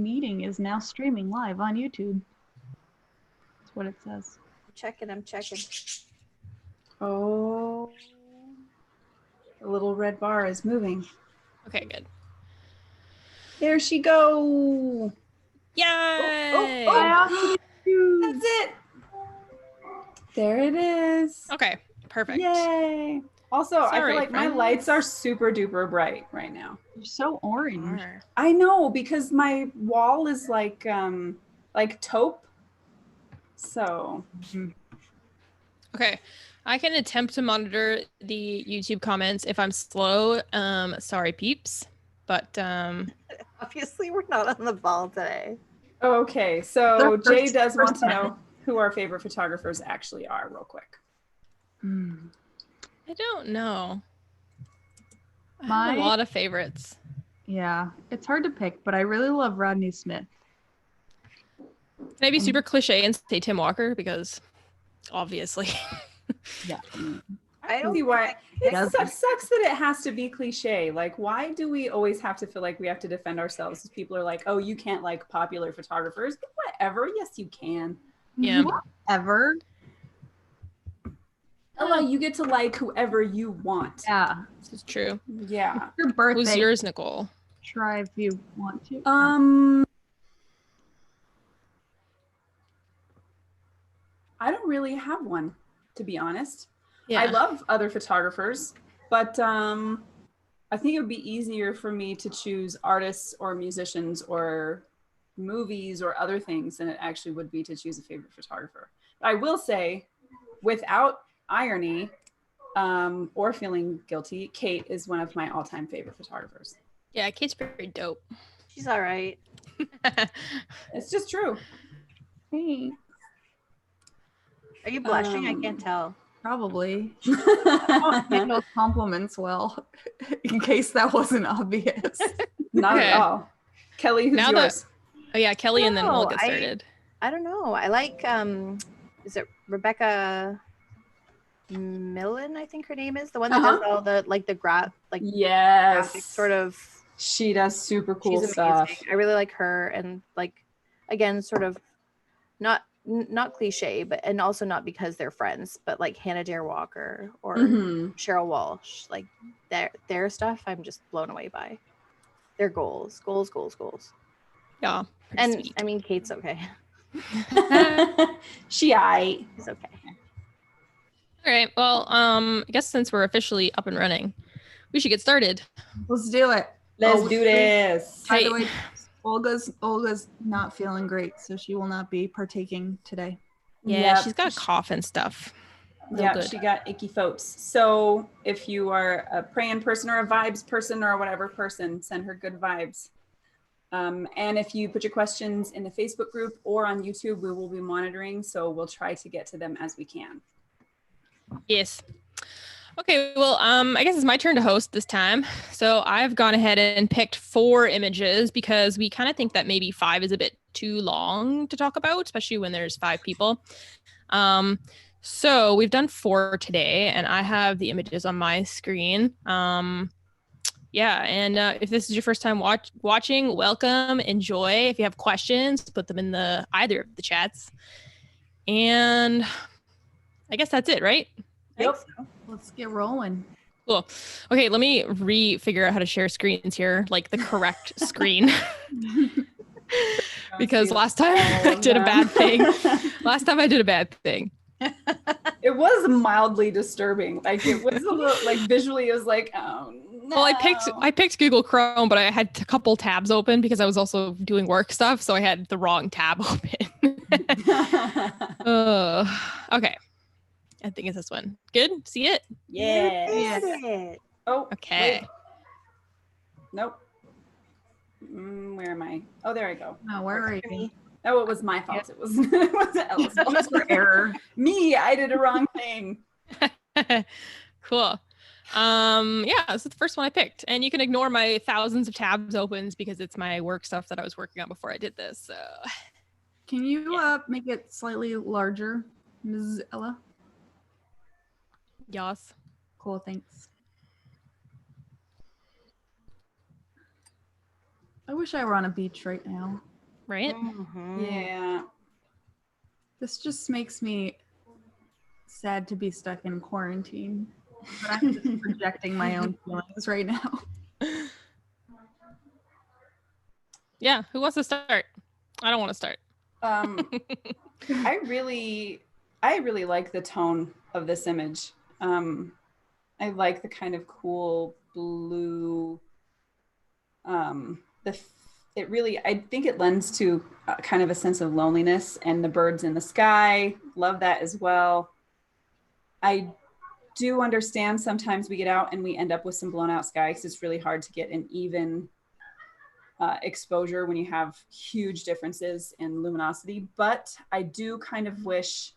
meeting is now streaming live on YouTube. That's what it says. I'm checking. Oh, the little red bar is moving. Okay, good. There she go. Yay! Oh. That's it. There it is. Okay, perfect. Yay. Also, I Sorry, feel like friends. my lights are super duper bright right now. You're so orange. I know, because my wall is like taupe. So. Okay, I can attempt to monitor the YouTube comments if I'm slow. Sorry, peeps, but Obviously, we're not on the ball today. Okay, so The Jay first does want to person. know who our favorite photographers actually are, real quick. I don't know. I have My- a lot of favorites. Yeah, it's hard to pick, but I really love Rodney Smith. Can I be super cliche and say Tim Walker? Because obviously. Yeah. I don't See why it Does- sucks that it has to be cliche. Like, why do we always have to feel like we have to defend ourselves? Because people are like, "Oh, you can't like popular photographers." But whatever. Yes, you can. Yeah. Ever. Ella, you get to like whoever you want. Yeah. This is true. Yeah. Your birthday. Who's yours, Nicole? Try if you want to. I don't really have one, to be honest. Yeah. I love other photographers, but I think it would be easier for me to choose artists or musicians or movies or other things than it actually would be to choose a favorite photographer. But I will say, without irony or feeling guilty, Kate is one of my all-time favorite photographers. Yeah, Kate's pretty dope. She's all right. It's just true. Hey, Are you blushing? I can't tell. probably. I don't handle compliments well, in case that wasn't obvious. Not Okay. at all. Kelly, who's Now that- yours? Oh yeah, Kelly, and then No, we'll get started. I don't know. I like is it Rebecca Millen? I think her name is the one that does all the graphic Yes. sort of. She does super cool She's amazing. stuff. I really like her, and again, sort of not cliche, but and also not because they're friends, but like Hannah Dare Walker or Mhm. Cheryl Walsh, like their stuff, I'm just blown away by. Their goals. Yeah. pretty And sweet. I mean, Kate's okay. She aight. She's okay. All right. Well, I guess since we're officially up and running, we should get started. Let's do it. Let's Oh, do this. By Hey. the way, Olga's not feeling great, so she will not be partaking today. Yeah, Yep. she's got a cough and stuff. No Yeah, good. she got icky folks. So if you are a praying person or a vibes person or whatever person, send her good vibes. And if you put your questions in the Facebook group or on YouTube, we will be monitoring. So we'll try to get to them as we can. Yes. Okay, well, I guess it's my turn to host this time. So I've gone ahead and picked 4 images because we kind of think that maybe 5 is a bit too long to talk about, especially when there's 5 people. So we've done 4 today, and I have the images on my screen. Yeah, and if this is your first time watching, welcome, enjoy. If you have questions, put them in either of the chats. And I guess that's it, right? Yep. Let's get rolling. Cool. Okay, let me figure out how to share screens here, like the correct screen. Because last time I did a bad thing. Last time I did a bad thing. It was mildly disturbing. Like it was a little like visually it was like, oh no. Well, I picked Google Chrome, but I had a couple tabs open because I was also doing work stuff, so I had the wrong tab open. Okay. I think it's this one. Good? See it? Yeah. Yes. It. Oh. Okay. wait. Nope. Where am I? Oh, there I go. No, where are you? Oh, it was my fault. It was it wasn't Ella's fault. Just for error. Me, I did a wrong thing. Cool. Yeah, this is the first one I picked. And you can ignore my thousands of tabs opens because it's my work stuff that I was working on before I did this. So Can you make it slightly larger, Ms. Ella? yes. Cool, thanks. I wish I were on a beach right now. right? Yeah. This just makes me sad to be stuck in quarantine. But I'm just projecting my own feelings right now. Yeah, who wants to start? I don't want to start. I really like the tone of this image. I like the kind of cool blue. It really, I think it lends to kind of a sense of loneliness, and the birds in the sky. Love that as well. I do understand sometimes we get out and we end up with some blown out sky because it's really hard to get an even exposure when you have huge differences in luminosity. But I do kind of wish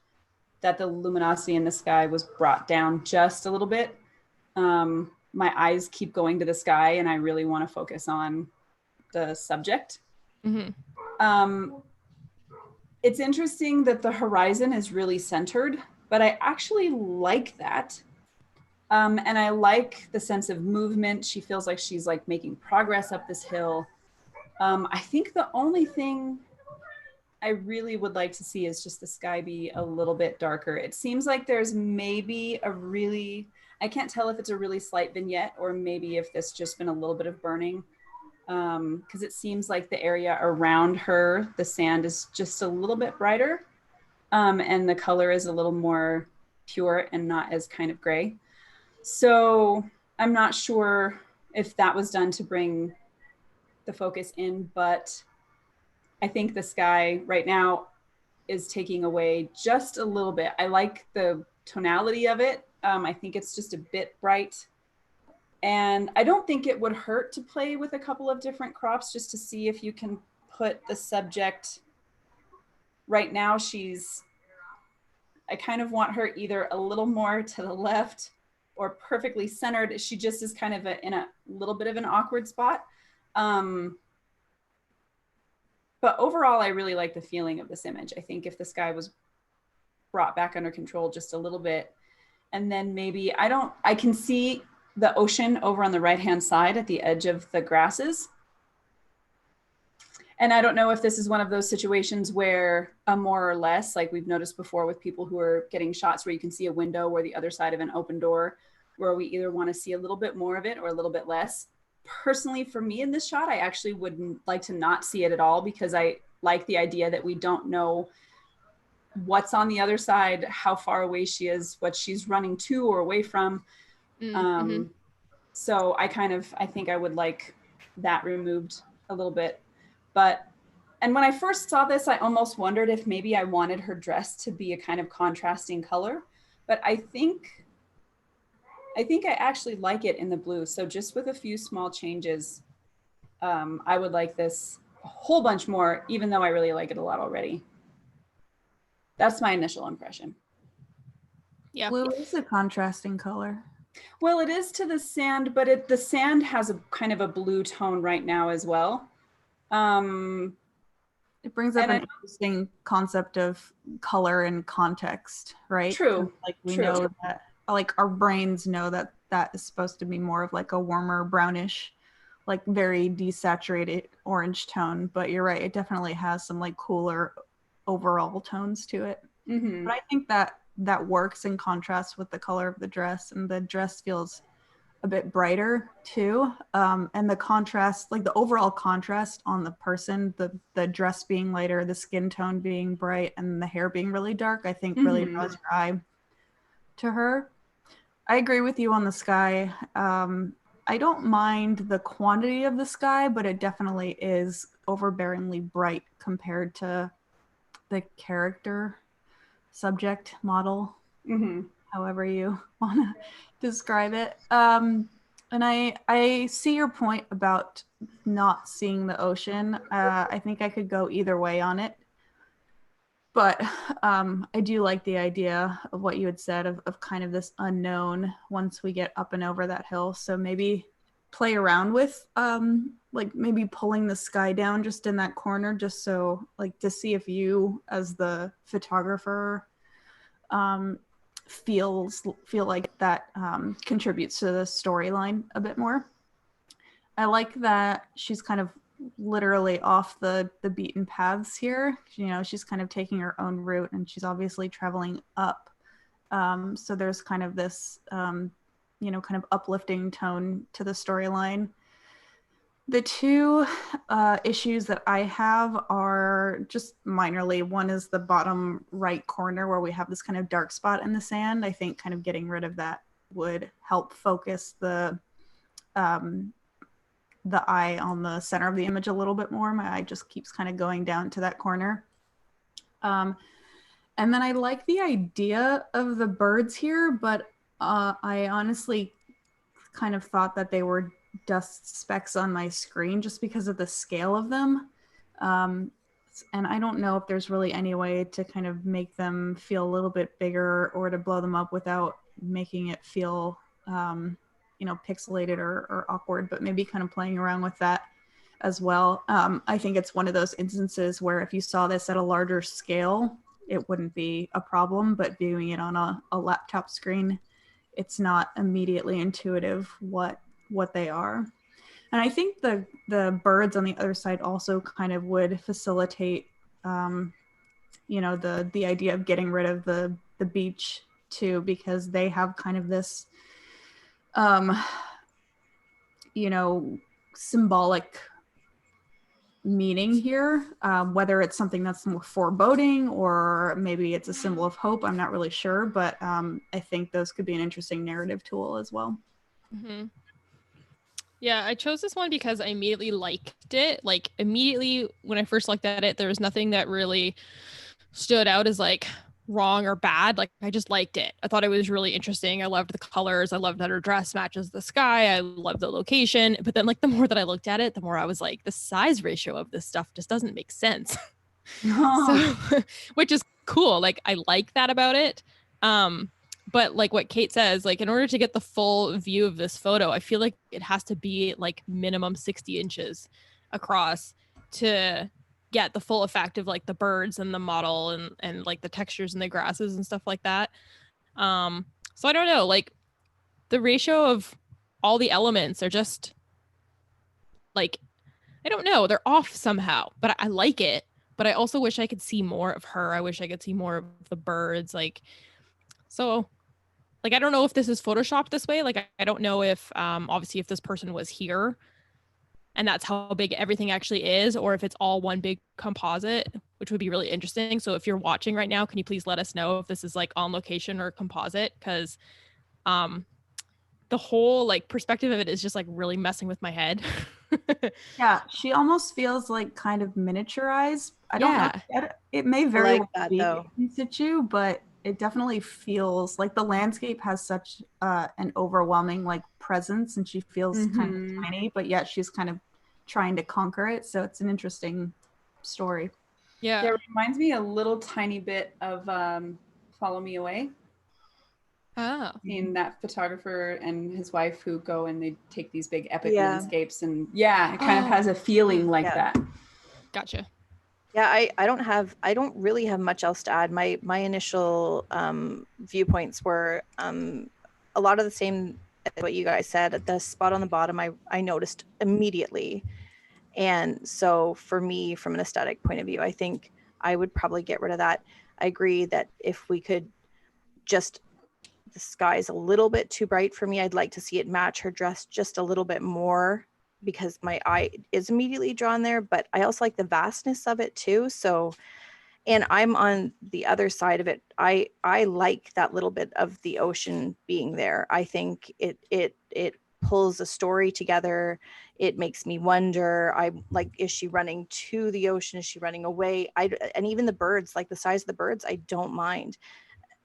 that the luminosity in the sky was brought down just a little bit. My eyes keep going to the sky and I really want to focus on the subject. It's interesting that the horizon is really centered, but I actually like that. And I like the sense of movement. She feels like she's like making progress up this hill. I think the only thing I really would like to see is just the sky be a little bit darker. It seems like there's maybe I can't tell if it's a really slight vignette or maybe if this just been a little bit of burning. Because it seems like the area around her, the sand is just a little bit brighter. And the color is a little more pure and not as kind of gray. So I'm not sure if that was done to bring the focus in, but I think the sky right now is taking away just a little bit. I like the tonality of it. I think it's just a bit bright. And I don't think it would hurt to play with a couple of different crops just to see if you can put the subject. Right now, I kind of want her either a little more to the left or perfectly centered. She just is kind of in a little bit of an awkward spot. But overall, I really like the feeling of this image. I think if the sky was brought back under control just a little bit, and then maybe I can see the ocean over on the right-hand side at the edge of the grasses. And I don't know if this is one of those situations where a more or less, like we've noticed before with people who are getting shots where you can see a window or the other side of an open door, where we either want to see a little bit more of it or a little bit less. Personally, for me in this shot, I actually wouldn't like to not see it at all because I like the idea that we don't know what's on the other side, how far away she is, what she's running to or away from. So I think I would like that removed a little bit. And when I first saw this, I almost wondered if maybe I wanted her dress to be a kind of contrasting color, but I think I actually like it in the blue. So just with a few small changes, I would like this a whole bunch more, even though I really like it a lot already. That's my initial impression. Yeah. Blue is a contrasting color. Well, it is to the sand, but the sand has a kind of a blue tone right now as well. It brings up an interesting concept of color and context, right? True. Like we know that, like our brains know that that is supposed to be more of like a warmer brownish, like very desaturated orange tone. But you're right, it definitely has some like cooler overall tones to it. But I think that works in contrast with the color of the dress, and the dress feels a bit brighter too. And the contrast, like the overall contrast on the person, the dress being lighter, the skin tone being bright, and the hair being really dark, I think really draws your eye to her. I agree with you on the sky. I don't mind the quantity of the sky, but it definitely is overbearingly bright compared to the character subject model, however you want to describe it. And I see your point about not seeing the ocean. I think I could go either way on it. But I do like the idea of what you had said of kind of this unknown once we get up and over that hill. So maybe play around with like maybe pulling the sky down just in that corner, just so like to see if you as the photographer feel like that contributes to the storyline a bit more. I like that she's kind of literally off the beaten paths here. You know, she's kind of taking her own route, and she's obviously traveling up. So there's kind of this, you know, kind of uplifting tone to the storyline. The two issues that I have are just minorly. One is the bottom right corner where we have this kind of dark spot in the sand. I think kind of getting rid of that would help focus the eye on the center of the image a little bit more. My eye just keeps kind of going down to that corner. And then I like the idea of the birds here, but I honestly kind of thought that they were dust specks on my screen just because of the scale of them. And I don't know if there's really any way to kind of make them feel a little bit bigger or to blow them up without making it feel, you know, pixelated or awkward, but maybe kind of playing around with that as well. I think it's one of those instances where if you saw this at a larger scale, it wouldn't be a problem, but viewing it on a laptop screen, it's not immediately intuitive what they are. And I think the birds on the other side also kind of would facilitate, you know, the idea of getting rid of the beach too, because they have kind of this, you know, symbolic meaning here, whether it's something that's more foreboding or maybe it's a symbol of hope. I'm not really sure, but I think those could be an interesting narrative tool as well. Mm-hmm. Yeah, I chose this one because I immediately liked it. Like immediately when I first looked at it, there was nothing that really stood out as like wrong or bad. Like I just liked it. I thought it was really interesting. I loved the colors. I loved that her dress matches the sky. I loved the location. But then like the more that I looked at it, the more I was like, the size ratio of this stuff just doesn't make sense. So, which is cool. Like I like that about it. But like what Kate says, like in order to get the full view of this photo, I feel like it has to be like minimum 60 inches across to get the full effect of like the birds and the model and like the textures and the grasses and stuff like that. So I don't know, like the ratio of all the elements are just like, I don't know, they're off somehow, but I like it. But I also wish I could see more of her. I wish I could see more of the birds. Like, so like, I don't know if this is photoshopped this way. Like, I don't know if, obviously if this person was here and that's how big everything actually is, or if it's all one big composite, which would be really interesting. So if you're watching right now, can you please let us know if this is like on location or composite? Because the whole like perspective of it is just like really messing with my head. Yeah, she almost feels like kind of miniaturized. I don't know. It may very like well that, be though. in situ, but it definitely feels like the landscape has such an overwhelming like presence, and she feels kind of tiny, but yet she's kind of trying to conquer it. So it's an interesting story. Yeah. It reminds me a little tiny bit of Follow Me Away. Oh. In that photographer and his wife who go and they take these big epic Yeah. landscapes, and it kind of has a feeling like that. Gotcha. Yeah, I don't really have much else to add. My initial viewpoints were a lot of the same as what you guys said. At the spot on the bottom, I noticed immediately. And so for me, from an aesthetic point of view, I think I would probably get rid of that. I agree that if we could just, the sky's a little bit too bright for me. I'd like to see it match her dress just a little bit more, because my eye is immediately drawn there, but I also like the vastness of it too. So, and I'm on the other side of it. I like that little bit of the ocean being there. I think it pulls a story together. It makes me wonder. I'm like, is she running to the ocean? Is she running away? And even the birds, like the size of the birds, I don't mind.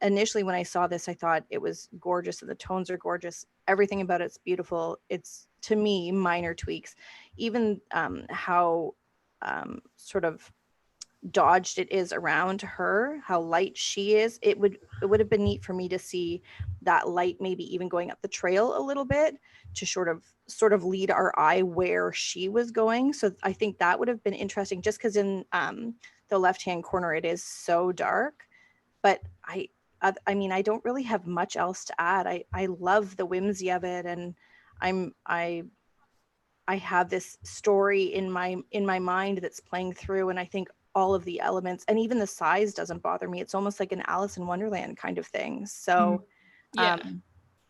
Initially, when I saw this, I thought it was gorgeous and the tones are gorgeous. Everything about it's beautiful. It's, to me, minor tweaks. Even how sort of dodged it is around her, how light she is. It would have been neat for me to see that light maybe even going up the trail a little bit to sort of lead our eye where she was going. So I think that would have been interesting, just because in the left-hand corner it is so dark. But I mean, I don't really have much else to add. I love the whimsy of it, and I have this story in my mind that's playing through, and I think all of the elements and even the size doesn't bother me. It's almost like an Alice in Wonderland kind of thing. So Yeah.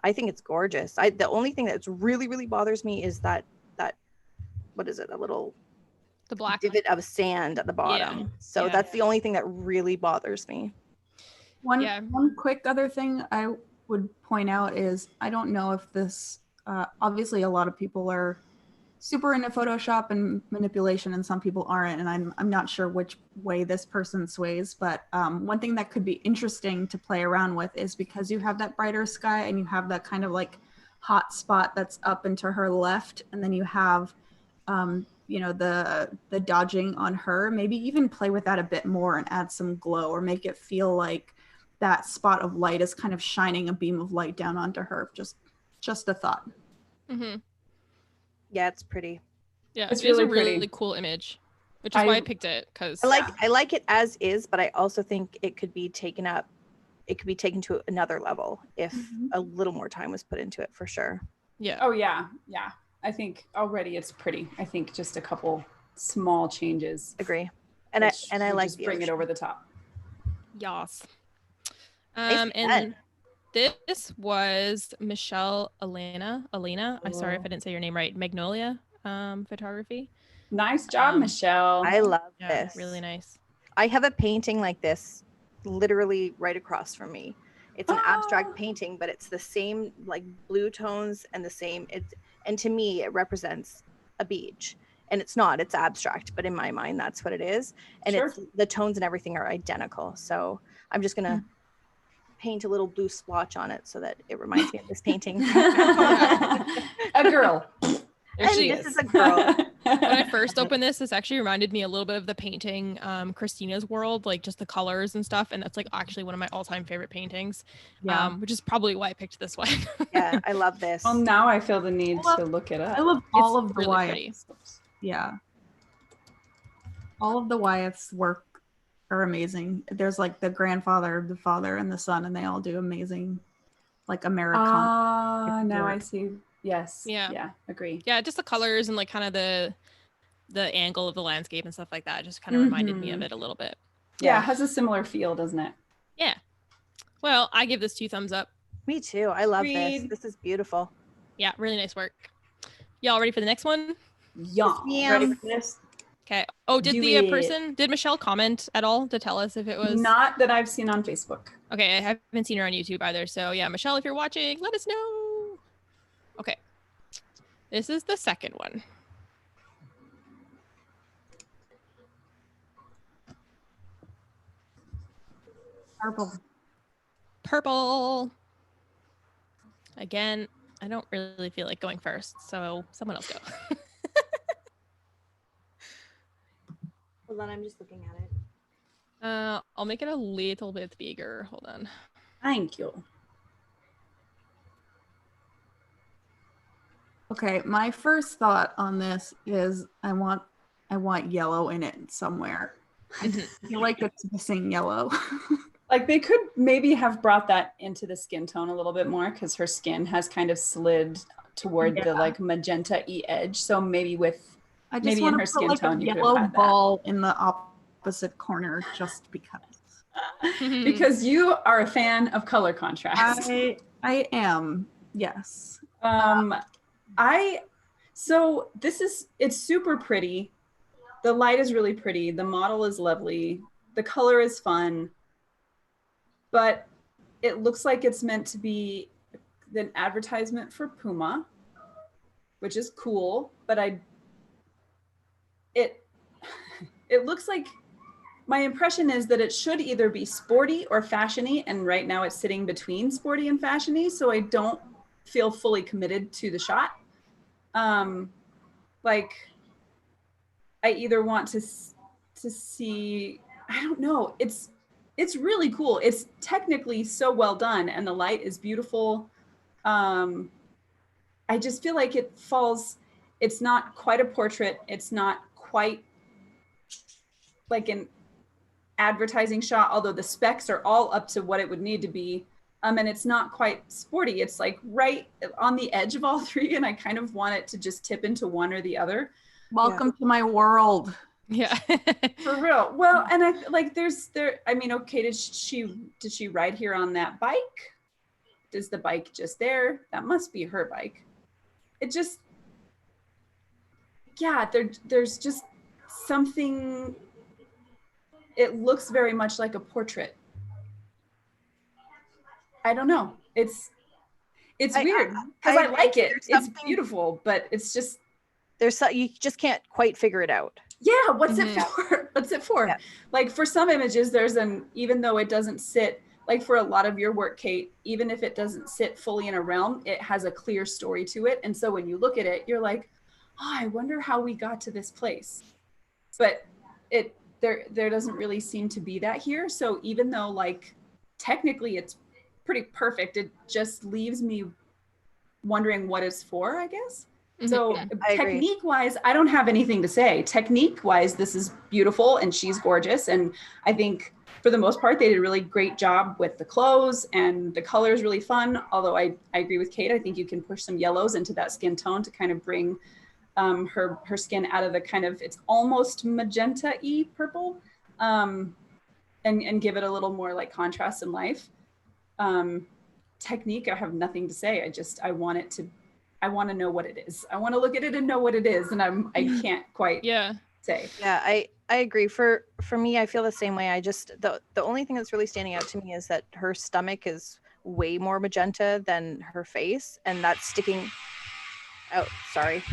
I think it's gorgeous. The only thing that's really, really bothers me is that what is it? A little The black divot of sand at the bottom. Yeah. So Yeah. that's the only thing that really bothers me. One quick other thing I would point out is I don't know if this obviously a lot of people are super into Photoshop and manipulation, and some people aren't, and I'm not sure which way this person sways. But one thing that could be interesting to play around with is because you have that brighter sky and you have that kind of like hot spot that's up and to her left, and then you have you know, the dodging on her. Maybe even play with that a bit more and add some glow, or make it feel like that spot of light is kind of shining a beam of light down onto her. Just a thought. Mm-hmm. Yeah, it's pretty. Yeah, It's it is a really really pretty. cool image, which is why I picked it, because I like it as is, but I also think it could be taken up. It could be taken to another level if a little more time was put into it, for sure. yeah. Oh yeah, yeah. I think already it's pretty. I think just a couple small changes. Agree. And I would like just the bring it ocean. over the top. Yas. Nicely And this was Michelle Elena. I'm sorry if I didn't say your name right. Magnolia photography. Nice job, Michelle. I love Yeah, this. really nice. I have a painting like this literally right across from me. It's an abstract painting, but it's the same like blue tones and the same and to me it represents a beach. And it's not, it's abstract, but in my mind that's what it is. And Sure. it's the tones and everything are identical. So I'm just gonna paint a little blue splotch on it so that it reminds me of this painting. A girl. There And she this is. is a girl. When I first opened this actually reminded me a little bit of the painting Christina's World, like just the colors and stuff. And that's like actually one of my all-time favorite paintings, which is probably why I picked this one. Yeah, I love this. Well, now I feel the need to look it up. I love all It's of the really Wyeths. Yeah. All of the Wyeths' work are amazing. There's like the grandfather, the father, and the son, and they all do amazing, like Americana. Now I see. Yes. Yeah. Yeah. Agree. Yeah, just the colors and like kind of the angle of the landscape and stuff like that just kind of reminded me of it a little bit. Yeah, it has a similar feel, doesn't it? Yeah. Well, I give this 2 thumbs up. Me too. I love this. Agreed. This is beautiful. Yeah, really nice work. Y'all ready for the next one? Yeah. Ready for this? Okay. Oh, did Do the it. person, did Michelle comment at all to tell us if it was? Not that I've seen on Facebook. Okay, I haven't seen her on YouTube either. So yeah, Michelle, if you're watching, let us know. Okay. This is the second one. Purple. Again, I don't really feel like going first, so someone else go. Hold on, I'm just looking at it. I'll make it a little bit bigger. Hold on. Thank you. Okay, my first thought on this is I want yellow in it somewhere. I feel like it's missing yellow. Like they could maybe have brought that into the skin tone a little bit more, because her skin has kind of slid toward the like magenta-y edge. So maybe with I just maybe in want her to skin put like tone a you could yellow have had ball in the opposite corner just because. that. Because you are a fan of color contrast. I am, yes. So it's super pretty. The light is really pretty. The model is lovely. The color is fun. But it looks like it's meant to be an advertisement for Puma, which is cool, but it looks like, my impression is that it should either be sporty or fashiony, and right now it's sitting between sporty and fashiony, so I don't feel fully committed to the shot. Like I either want to see, I don't know, it's really cool. It's technically so well done and the light is beautiful. I just feel like it's not quite a portrait. It's not quite like an advertising shot, although the specs are all up to what it would need to be. And it's not quite sporty. It's like right on the edge of all three, and I kind of want it to just tip into one or the other. Welcome to my world. Yeah. For real. Well, and I like I mean, okay, did she ride here on that bike? Is the bike just there? That must be her bike. It just, yeah, there's just something, it looks very much like a portrait. I don't know. It's weird because I like it. It's beautiful, but it's just, you just can't quite figure it out. Yeah, what's it for? What's it for? Yeah. Like for some images, even though it doesn't sit, like for a lot of your work, Kate, even if it doesn't sit fully in a realm, it has a clear story to it. And so when you look at it, you're like, oh, I wonder how we got to this place. But there doesn't really seem to be that here. So even though like technically it's pretty perfect, it just leaves me wondering what it's for, I guess. So technique wise, I don't have anything to say. Technique wise, this is beautiful and she's gorgeous. And I think for the most part, they did a really great job with the clothes, and the color is really fun. Although I agree with Kate, I think you can push some yellows into that skin tone to kind of bring her skin out of the kind of, it's almost magenta-y purple, and give it a little more like contrast and life. Technique, I have nothing to say. I want to know what it is. I want to look at it and know what it is. And I can't quite say. Yeah, I agree. For me, I feel the same way. I just, the only thing that's really standing out to me is that her stomach is way more magenta than her face. And that's sticking out. Sorry.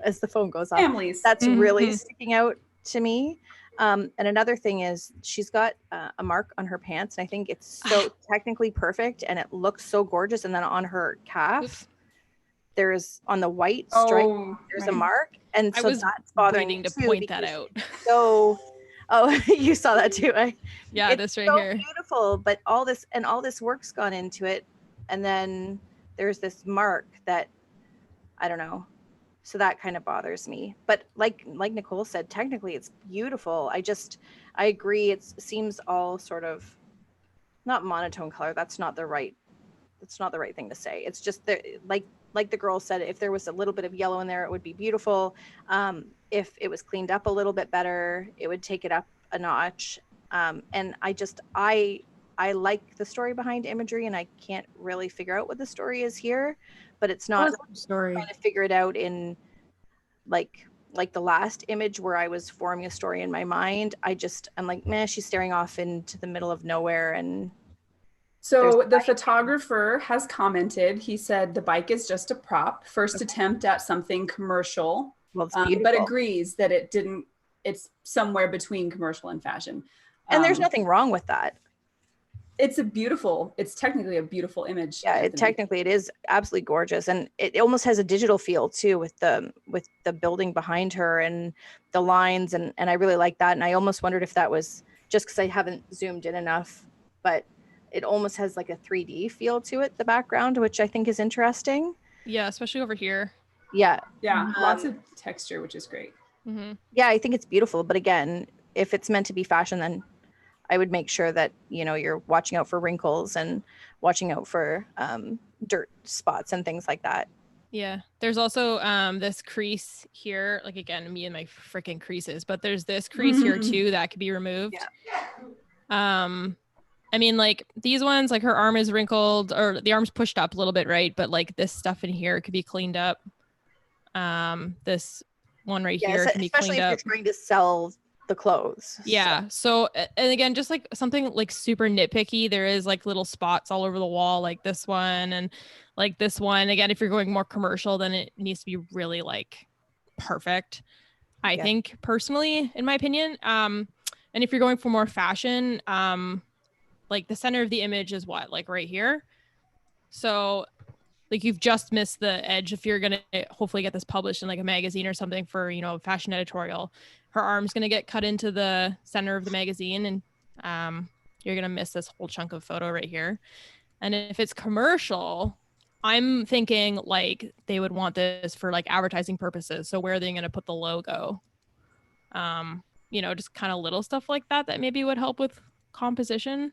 As the phone goes off. Families. That's really sticking out to me. And another thing is she's got a mark on her pants. And I think it's so technically perfect and it looks so gorgeous. And then on her calf, there's on the white stripe, there's a mark. And so that's bothering me to point that out. So, you saw that too. Yeah, it's this right so here. Beautiful, but all this work's gone into it. And then there's this mark that, I don't know. So that kind of bothers me. But like Nicole said, technically it's beautiful. I agree. It seems all sort of not monotone color. That's not the right thing to say. It's just like the girl said, if there was a little bit of yellow in there, it would be beautiful. If it was cleaned up a little bit better, it would take it up a notch. And I like the story behind imagery, and I can't really figure out what the story is here, but it's not story. Trying to figure it out in like the last image where I was forming a story in my mind. I'm like, meh, she's staring off into the middle of nowhere. And so the photographer has commented, he said the bike is just a prop, first attempt at something commercial, well, but agrees that it's somewhere between commercial and fashion. And there's nothing wrong with that. It's technically a beautiful image. Yeah, technically it is absolutely gorgeous. And it almost has a digital feel too with the building behind her and the lines. And I really like that. And I almost wondered if that was just because I haven't zoomed in enough, but it almost has like a 3D feel to it, the background, which I think is interesting. Yeah, especially over here. Yeah. Yeah, lots of texture, which is great. Mm-hmm. Yeah, I think it's beautiful. But again, if it's meant to be fashion, then I would make sure that, you're watching out for wrinkles and watching out for dirt spots and things like that. Yeah. There's also this crease here, like again, me and my freaking creases, but there's this crease here too that could be removed. Yeah. I mean, like these ones, like her arm is wrinkled or the arm's pushed up a little bit, right? But like this stuff in here could be cleaned up. This one right here can be cleaned up. Especially if you're trying to sell the clothes. Yeah. So, and again, just like something like super nitpicky, there is like little spots all over the wall, like this one and like this one. Again, if you're going more commercial, then it needs to be really like perfect. I think personally, in my opinion. And if you're going for more fashion, like the center of the image is what, like right here. So like you've just missed the edge. If you're going to hopefully get this published in like a magazine or something for, a fashion editorial, her arm's going to get cut into the center of the magazine and you're going to miss this whole chunk of photo right here. And if it's commercial, I'm thinking like they would want this for like advertising purposes. So where are they going to put the logo? Just kind of little stuff like that maybe would help with composition.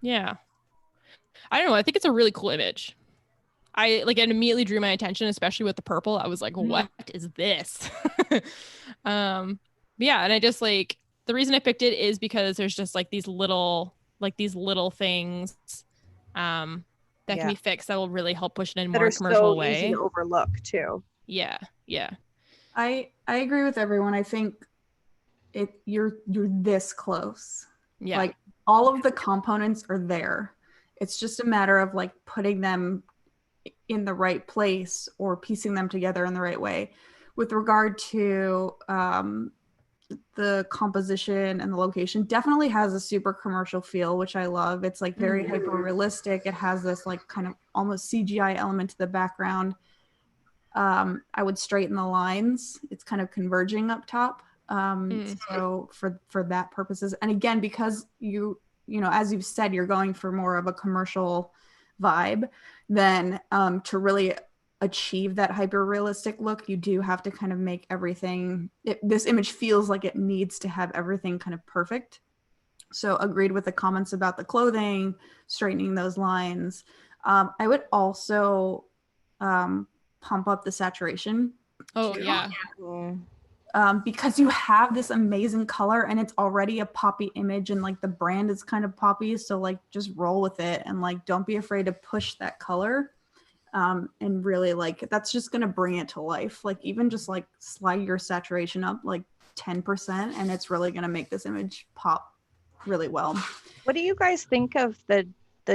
Yeah. I don't know. I think it's a really cool image. It immediately drew my attention, especially with the purple. I was like, what is this? Yeah. And I just like, the reason I picked it is because there's just like these little things that can be fixed that will really help push it in a more commercial way. Easy to overlook too. Yeah. Yeah. I agree with everyone. I think you're this close. Yeah. Like all of the components are there. It's just a matter of like putting them in the right place or piecing them together in the right way. With regard to the composition and the location, definitely has a super commercial feel, which I love. It's like very hyper realistic. It has this like kind of almost CGI element to the background. I would straighten the lines. It's kind of converging up top. So for that purposes, and again, because you know, as you've said, you're going for more of a commercial vibe, then to really achieve that hyper realistic look, you do have to kind of make everything, this image feels like it needs to have everything kind of perfect. So agreed with the comments about the clothing, straightening those lines. I would also pump up the saturation. Oh, yeah. Because you have this amazing color and it's already a poppy image, and like the brand is kind of poppy, so like just roll with it and like don't be afraid to push that color, and really like that's just gonna bring it to life. Like even just like slide your saturation up like 10% and it's really gonna make this image pop really well. What do you guys think of the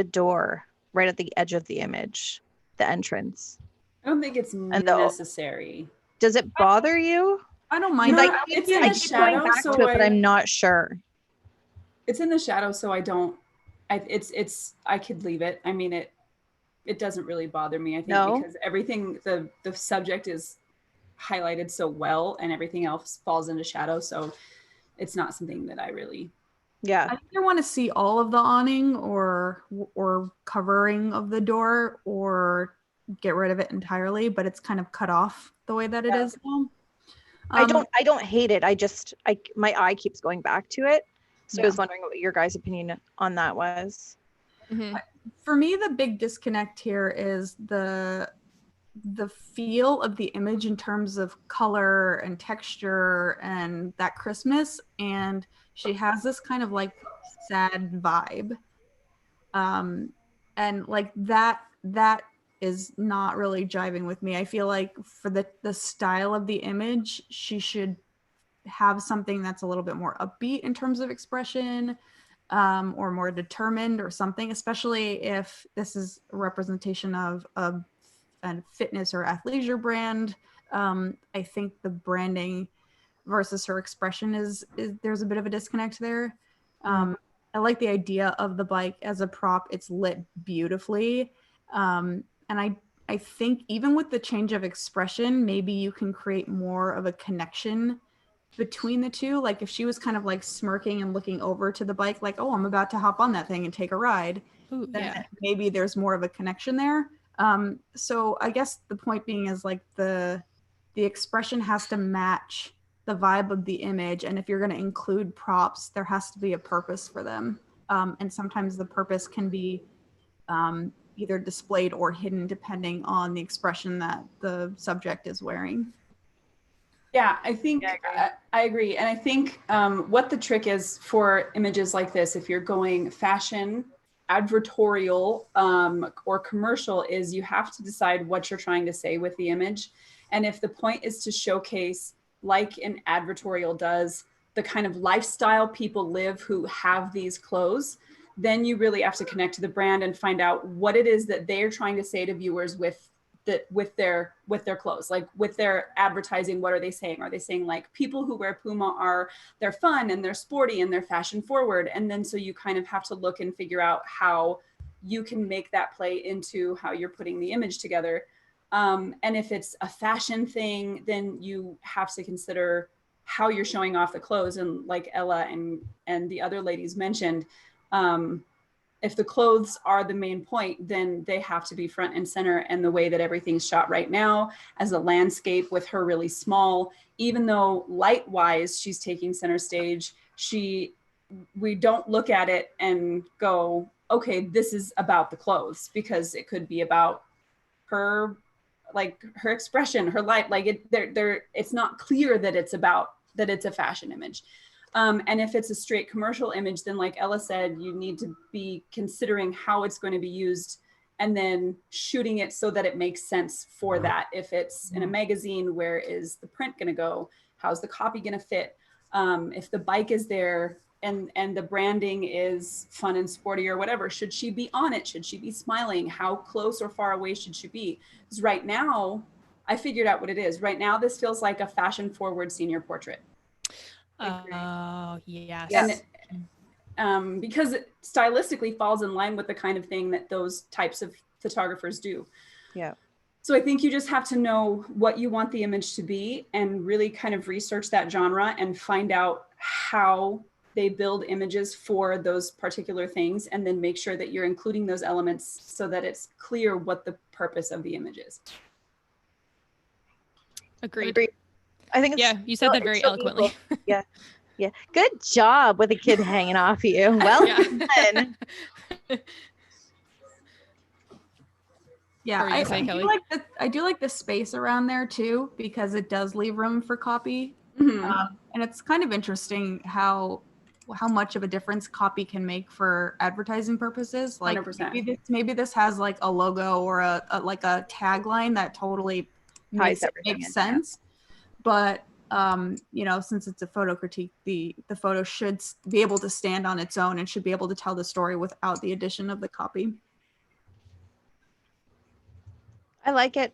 door right at the edge of the image, the entrance? I don't think it's necessary. Does it bother you? I don't mind. No, it's in the shadow, so but I'm not sure. It's in the shadow, so I don't. I could leave it. I mean, it doesn't really bother me. I think because everything, the subject is highlighted so well, and everything else falls into shadow, so it's not something that I really. Yeah. I either want to see all of the awning or covering of the door, or get rid of it entirely, but it's kind of cut off the way that it is now. I don't hate it. My eye keeps going back to it. So I was wondering what your guys' opinion on that was. For me, the big disconnect here is the feel of the image in terms of color and texture and that crispness. And she has this kind of like sad vibe. And like that is not really jiving with me. I feel like for the style of the image, she should have something that's a little bit more upbeat in terms of expression, or more determined or something, especially if this is a representation of a fitness or athleisure brand. I think the branding versus her expression is there's a bit of a disconnect there. I like the idea of the bike as a prop. It's lit beautifully. And I think even with the change of expression, maybe you can create more of a connection between the two. Like if she was kind of like smirking and looking over to the bike, like, oh, I'm about to hop on that thing and take a ride, then maybe there's more of a connection there. So I guess the point being is like the expression has to match the vibe of the image. And if you're going to include props, there has to be a purpose for them. And sometimes the purpose can be either displayed or hidden depending on the expression that the subject is wearing. Yeah, I think I agree. And I think what the trick is for images like this, if you're going fashion, advertorial, or commercial, is you have to decide what you're trying to say with the image. And if the point is to showcase, like an advertorial does, the kind of lifestyle people live who have these clothes, then you really have to connect to the brand and find out what it is that they're trying to say to viewers with their clothes, like with their advertising. What are they saying? Are they saying like people who wear Puma they're fun and they're sporty and they're fashion forward? And then so you kind of have to look and figure out how you can make that play into how you're putting the image together. And if it's a fashion thing, then you have to consider how you're showing off the clothes. And like Ella and the other ladies mentioned, if the clothes are the main point, then they have to be front and center. And the way that everything's shot right now as a landscape with her really small, even though light wise she's taking center stage, we don't look at it and go, okay, this is about the clothes, because it could be about her, like her expression, her life, like it's not clear that it's a fashion image. And if it's a straight commercial image, then like Ella said, you need to be considering how it's going to be used and then shooting it so that it makes sense for that. If it's in a magazine, where is the print going to go? How's the copy going to fit? If the bike is there and the branding is fun and sporty or whatever, should she be on it? Should she be smiling? How close or far away should she be? Because right now, I figured out what it is. Right now, this feels like a fashion forward senior portrait. Oh, yes. And because it stylistically falls in line with the kind of thing that those types of photographers do. Yeah. So I think you just have to know what you want the image to be and really kind of research that genre and find out how they build images for those particular things, and then make sure that you're including those elements so that it's clear what the purpose of the image is. Agreed. I think it's you said that very eloquently. Yeah. Good job with a kid hanging off you. Well done. Yeah, I do like the space around there too, because it does leave room for copy. And it's kind of interesting how much of a difference copy can make for advertising purposes. Like 100%. maybe this has like a logo or a tagline that totally makes sense. But since it's a photo critique, the photo should be able to stand on its own and should be able to tell the story without the addition of the copy. I like it.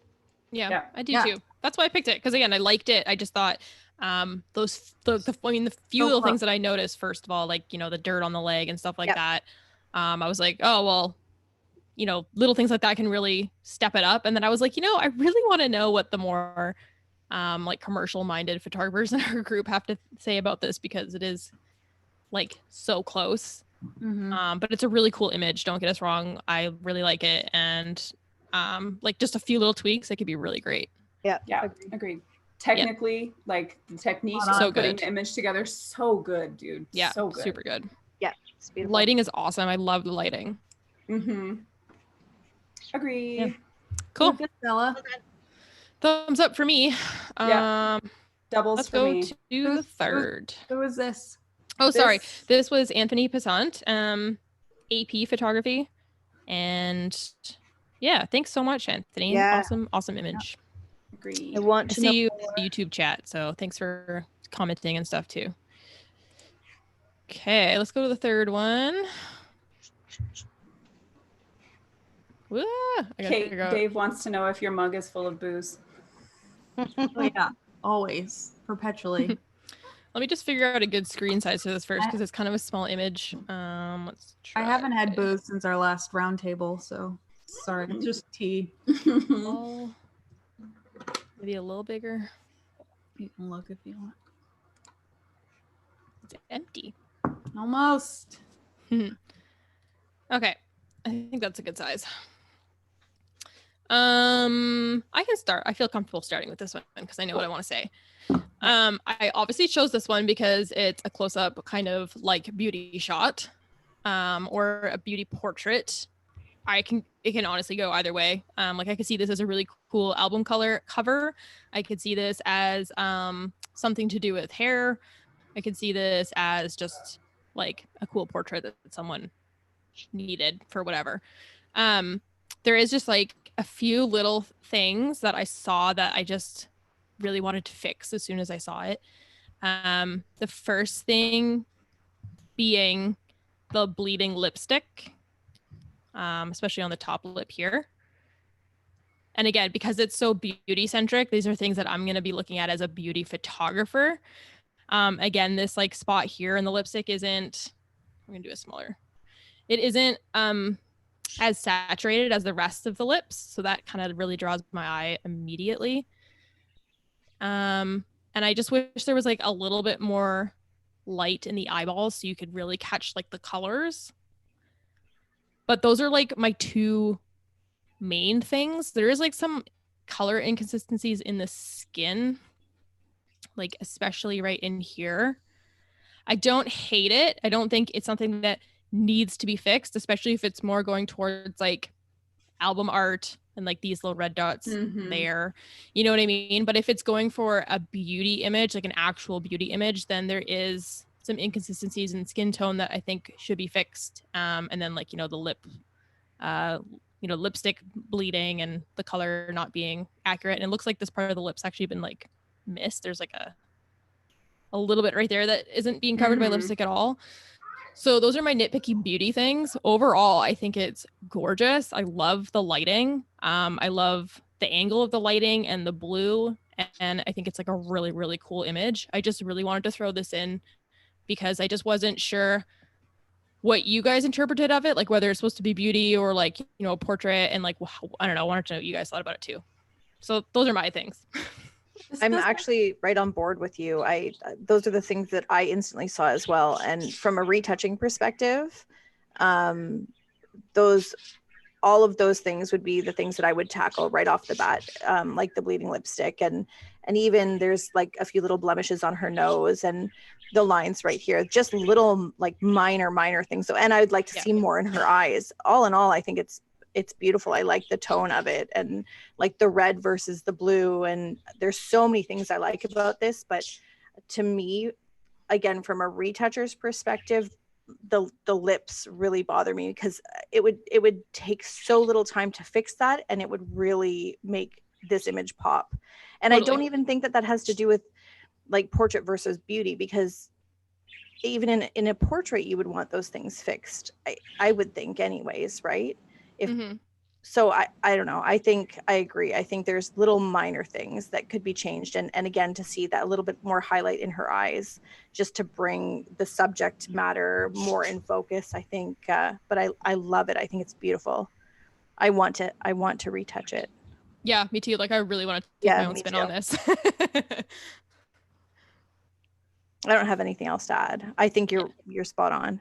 Yeah. I do too. That's why I picked it, because again, I liked it. I just thought the few little things that I noticed, first of all, like, the dirt on the leg and stuff like that. I was like, oh, well, little things like that can really step it up. And then I was like, I really want to know what the more like commercial minded photographers in our group have to say about this, because it is like so close. But it's a really cool image. Don't get us wrong. I really like it. And like just a few little tweaks, it could be really great. Yeah. Agreed. Technically, like the technique of putting the image together, so good, dude. Yeah. So good. Super good. Yeah. It's beautiful. Lighting is awesome. I love the lighting. Agree. Yeah. Cool. Good, Stella. Thumbs up for me. Doubles let's for go me. to the third. Who was this? Oh, sorry. This was Anthony Passant, AP photography. And yeah, thanks so much, Anthony. Yeah. Awesome image. Agree. I want to see you more. in the YouTube chat, so thanks for commenting and stuff too. Okay, let's go to the third one. Kate, Dave wants to know if your mug is full of booze. Oh yeah, always, perpetually. Let me just figure out a good screen size for this first, because it's kind of a small image. Let's try. I haven't had booze since our last roundtable, so sorry, it's just tea. Maybe a little bigger. You can look if you want. It's empty. Almost. Okay, I think that's a good size. I can start. I feel comfortable starting with this one because I know what I want to say. I obviously chose this one because it's a close-up kind of like beauty shot, or a beauty portrait. It can honestly go either way. Like I could see this as a really cool album cover. I could see this as something to do with hair. I could see this as just like a cool portrait that someone needed for whatever. There is just like a few little things that I saw that I just really wanted to fix as soon as I saw it. The first thing being the bleeding lipstick, especially on the top lip here. And again, because it's so beauty centric, these are things that I'm going to be looking at as a beauty photographer. Again, this like spot here in the lipstick isn't, I'm going to do it smaller. It isn't as saturated as the rest of the lips. So that kind of really draws my eye immediately. And I just wish there was like a little bit more light in the eyeballs so you could really catch like the colors. But those are like my two main things. There is like some color inconsistencies in the skin, like especially right in here. I don't hate it. I don't think it's something that needs to be fixed, especially if it's more going towards like album art and like these little red dots there, you know what I mean? But if it's going for a beauty image, like an actual beauty image, then there is some inconsistencies in skin tone that I think should be fixed. And then like, you know, the lip, lipstick bleeding and the color not being accurate. And it looks like this part of the lip's actually been like missed. There's like a little bit right there that isn't being covered by lipstick at all. So those are my nitpicky beauty things. Overall, I think it's gorgeous. I love the lighting. I love the angle of the lighting and the blue. And I think it's like a really, really cool image. I just really wanted to throw this in because I just wasn't sure what you guys interpreted of it, like whether it's supposed to be beauty or like, you know, a portrait, and like, I don't know, I wanted to know what you guys thought about it too. So those are my things. I'm actually right on board with you. Those are the things that I instantly saw as well. And from a retouching perspective, all of those things would be the things that I would tackle right off the bat, like the bleeding lipstick, and even there's like a few little blemishes on her nose and the lines right here, just little like minor things. So, and I'd like to see more in her eyes. All in all, I think it's beautiful. I like the tone of it, and like the red versus the blue. And there's so many things I like about this, but to me, again, from a retoucher's perspective, the lips really bother me because it would take so little time to fix that, and it would really make this image pop. And totally. I don't even think that has to do with like portrait versus beauty, because even in a portrait you would want those things fixed, I would think anyways, right? So I don't know. I think I agree. I think there's little minor things that could be changed. And again, to see that little bit more highlight in her eyes, just to bring the subject matter more in focus, I think. But I love it. I think it's beautiful. I want to retouch it. Yeah, me too. Like I really want to take my own spin on this. I don't have anything else to add. I think you're spot on.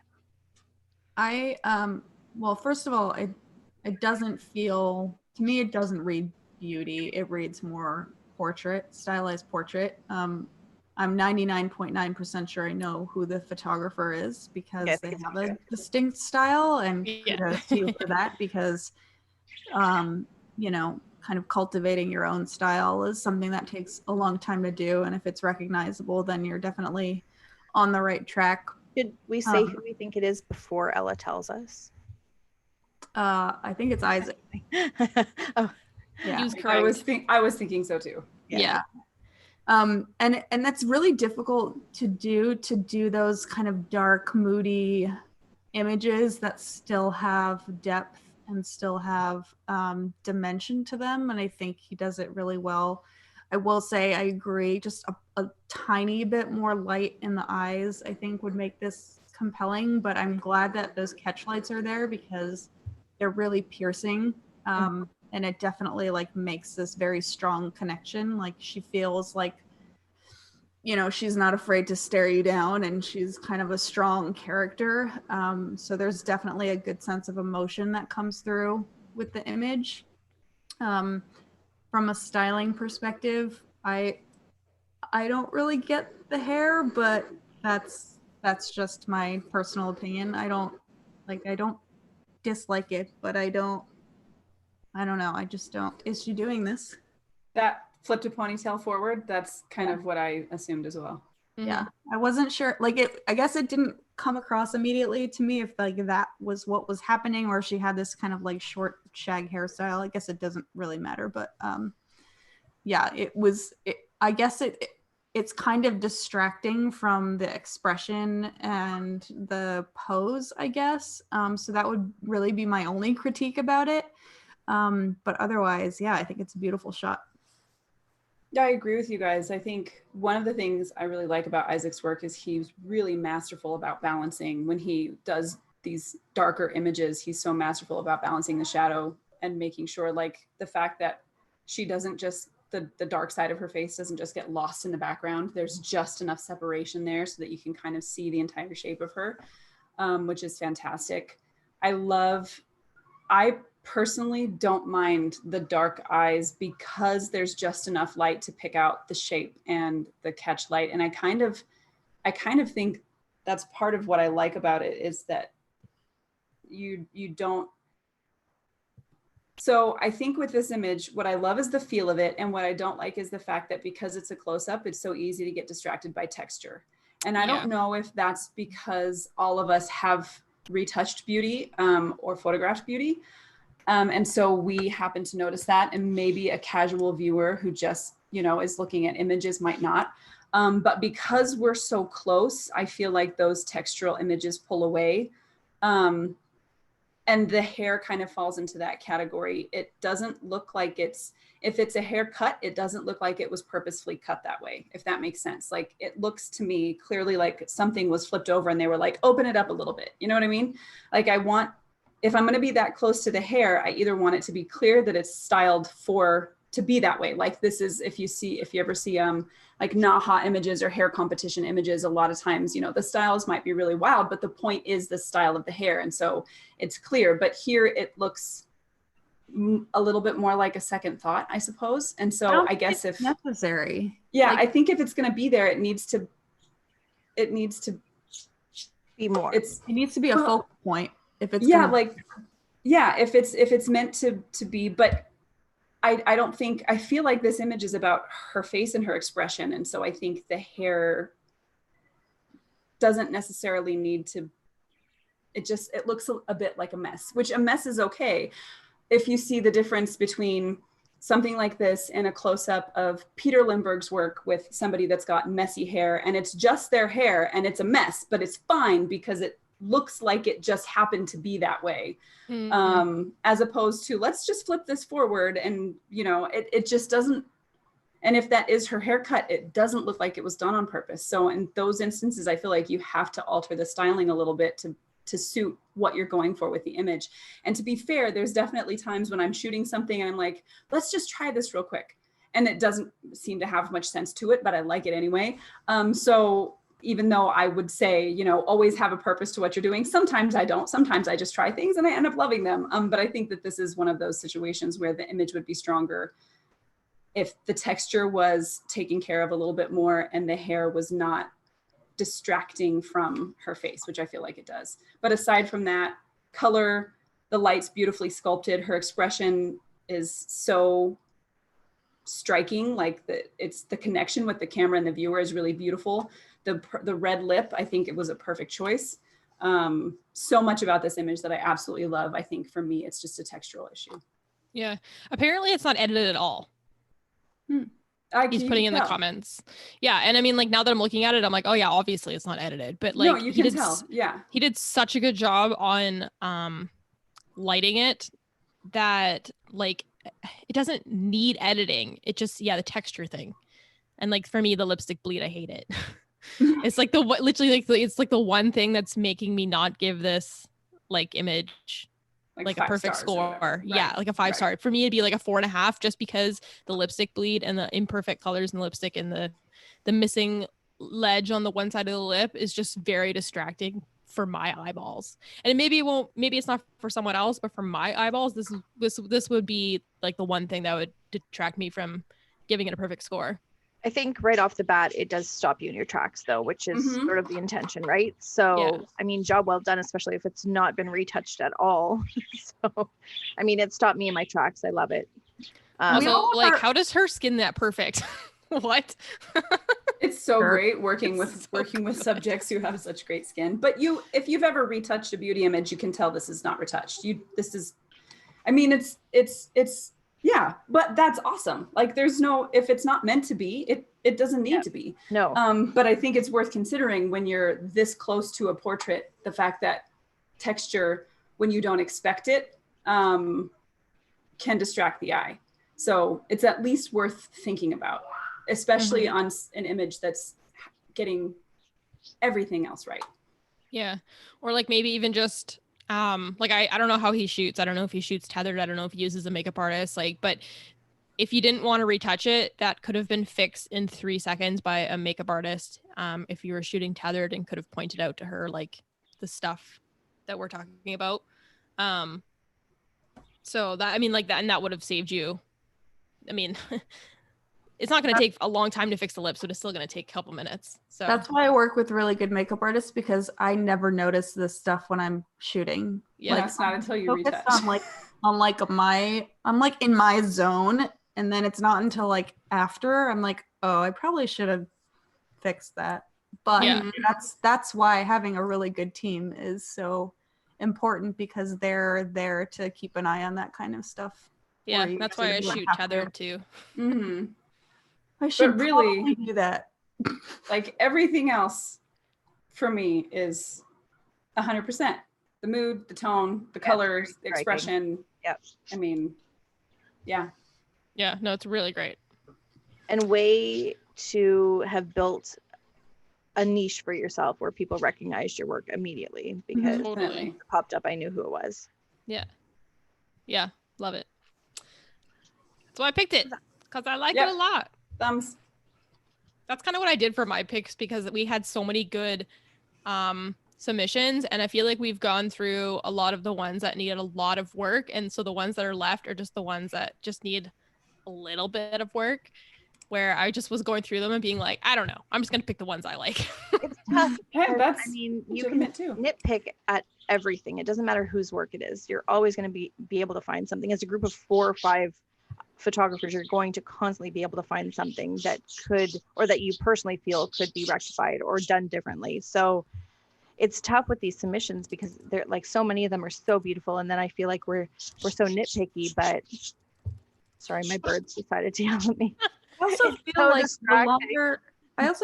Well, first of all, it doesn't feel, to me, it doesn't read beauty. It reads more portrait, stylized portrait. I'm 99.9% sure I know who the photographer is, because they have a distinct style, and kudos to you for that, because, you know, kind of cultivating your own style is something that takes a long time to do. And if it's recognizable, then you're definitely on the right track. Did we say who we think it is before Ella tells us? I think it's Isaac. Oh, yeah. I was thinking so too. Yeah. And that's really difficult to do those kind of dark, moody images that still have depth and still have dimension to them. And I think he does it really well. I will say I agree, just a tiny bit more light in the eyes, I think, would make this compelling. But I'm glad that those catch lights are there, because they're really piercing. And it definitely like makes this very strong connection. Like she feels like, you know, she's not afraid to stare you down, and she's kind of a strong character. So there's definitely a good sense of emotion that comes through with the image. From a styling perspective, I don't really get the hair, but that's just my personal opinion. I don't dislike it, but I don't know. I just don't. Is she doing this? That flipped a ponytail forward, that's kind of what I assumed as well. Yeah, I wasn't sure. Like I guess it didn't come across immediately to me if like that was what was happening, or she had this kind of like short shag hairstyle. I guess it doesn't really matter, but yeah, I guess it's kind of distracting from the expression and the pose, I guess. So that would really be my only critique about it. But otherwise, yeah, I think it's a beautiful shot. Yeah, I agree with you guys. I think one of the things I really like about Isaac's work is he's really masterful about balancing. When he does these darker images, he's so masterful about balancing the shadow and making sure, like, the fact that she doesn't just, the dark side of her face doesn't just get lost in the background. There's just enough separation there so that you can kind of see the entire shape of her, which is fantastic. I personally don't mind the dark eyes because there's just enough light to pick out the shape and the catch light. And I kind of think that's part of what I like about it, is that you don't. So I think with this image, what I love is the feel of it. And what I don't like is the fact that because it's a close up, it's so easy to get distracted by texture. And I don't know if that's because all of us have retouched beauty or photographed beauty. And so we happen to notice that, and maybe a casual viewer who just, is looking at images might not. But because we're so close, I feel like those textural images pull away. And the hair kind of falls into that category. It doesn't look like if it's a haircut, it doesn't look like it was purposefully cut that way, if that makes sense. Like, it looks to me clearly like something was flipped over and they were like, open it up a little bit. You know what I mean? Like, if I'm going to be that close to the hair, I either want it to be clear that it's styled to be that way. Like, this is, if you ever see like Naha images or hair competition images, a lot of times, the styles might be really wild, but the point is the style of the hair. And so it's clear, but here it looks a little bit more like a second thought, I suppose. And so I guess if necessary, I think if it's going to be there, it needs to be more. It needs to be a focal point. If it's if it's meant to be, but I feel like this image is about her face and her expression. And so I think the hair doesn't necessarily need to, it looks a bit like a mess, which a mess is okay. If you see the difference between something like this and a close-up of Peter Lindbergh's work with somebody that's got messy hair, and it's just their hair and it's a mess, but it's fine because it looks like it just happened to be that way. As opposed to, let's just flip this forward and it just doesn't. And if that is her haircut, it doesn't look like it was done on purpose. So in those instances, I feel like you have to alter the styling a little bit to suit what you're going for with the image. And to be fair, there's definitely times when I'm shooting something and I'm like, let's just try this real quick. And it doesn't seem to have much sense to it, but I like it anyway. So even though I would say, always have a purpose to what you're doing, sometimes I don't. Sometimes I just try things and I end up loving them. But I think that this is one of those situations where the image would be stronger if the texture was taken care of a little bit more and the hair was not distracting from her face, which I feel like it does. But aside from that, color, the light's beautifully sculpted. Her expression is so striking. Like the connection with the camera and the viewer is really beautiful. The red lip, I think it was a perfect choice. So much about this image that I absolutely love. I think for me, it's just a textural issue. Yeah. Apparently it's not edited at all. He's putting in the comments. Yeah. And I mean, like, now that I'm looking at it, I'm like, oh yeah, obviously it's not edited, but like, no, you can tell. Yeah. He did such a good job on lighting it that like, it doesn't need editing. It just, the texture thing. And like, for me, the lipstick bleed, I hate it. It's like it's like the one thing that's making me not give this like image like a perfect score. Right. Yeah, like a 5-star. For me, it'd be like a 4.5, just because the lipstick bleed and the imperfect colors in the lipstick and the missing ledge on the one side of the lip is just very distracting for my eyeballs. And maybe it's not for someone else, but for my eyeballs, this would be like the one thing that would detract me from giving it a perfect score. I think right off the bat, it does stop you in your tracks, though, which is sort of the intention, right? So, I mean, job well done, especially if it's not been retouched at all. So, I mean, it stopped me in my tracks. I love it. Also, like, how does her skin that perfect? What? It's so great working with subjects who have such great skin. But if you've ever retouched a beauty image, you can tell this is not retouched. Yeah, but that's awesome. Like, if it's not meant to be, it doesn't need to be. No. But I think it's worth considering when you're this close to a portrait, the fact that texture, when you don't expect it, can distract the eye. So it's at least worth thinking about, especially on an image that's getting everything else right. Yeah. Or like maybe even just like I don't know how he shoots. I don't know if he shoots tethered. I don't know if he uses a makeup artist. Like, but if you didn't want to retouch it, that could have been fixed in 3 seconds by a makeup artist. If you were shooting tethered and could have pointed out to her like the stuff that we're talking about. So that, I mean, like that, and that would have saved you. I mean, it's not going to take a long time to fix the lips, but it's still going to take a couple minutes. So that's why I work with really good makeup artists, because I never notice this stuff when I'm shooting. Yeah, it's not until you retouch. I'm like in my zone, and then it's not until like after I'm like, oh, I probably should have fixed that. But that's why having a really good team is so important, because they're there to keep an eye on that kind of stuff. Yeah, that's why I shoot tethered too. Mm-hmm. I should really probably do that. Like everything else for me is 100%. The mood, the tone, the colors, the expression. Yep. I mean, yeah. Yeah, no, it's really great. And way to have built a niche for yourself where people recognized your work immediately, because Totally. it popped up, I knew who it was. Yeah. Yeah, love it. That's why I picked it, because I like it a lot. Thumbs. That's kind of what I did for my picks, because we had so many good submissions, and I feel like we've gone through a lot of the ones that needed a lot of work, and so the ones that are left are just the ones that just need a little bit of work, where I just was going through them and being like, I don't know, I'm just gonna pick the ones I like. It's tough. Yeah, that's I mean, you can too. nitpick at everything. It doesn't matter whose work it is. You're always going to be able to find something. As a group of 4 or 5 photographers, you're going to constantly be able to find something that could, or that you personally feel could be rectified or done differently. So it's tough with these submissions, because they're like, so many of them are so beautiful, and then I feel like we're so nitpicky. But sorry, my birds decided to yell at me. I also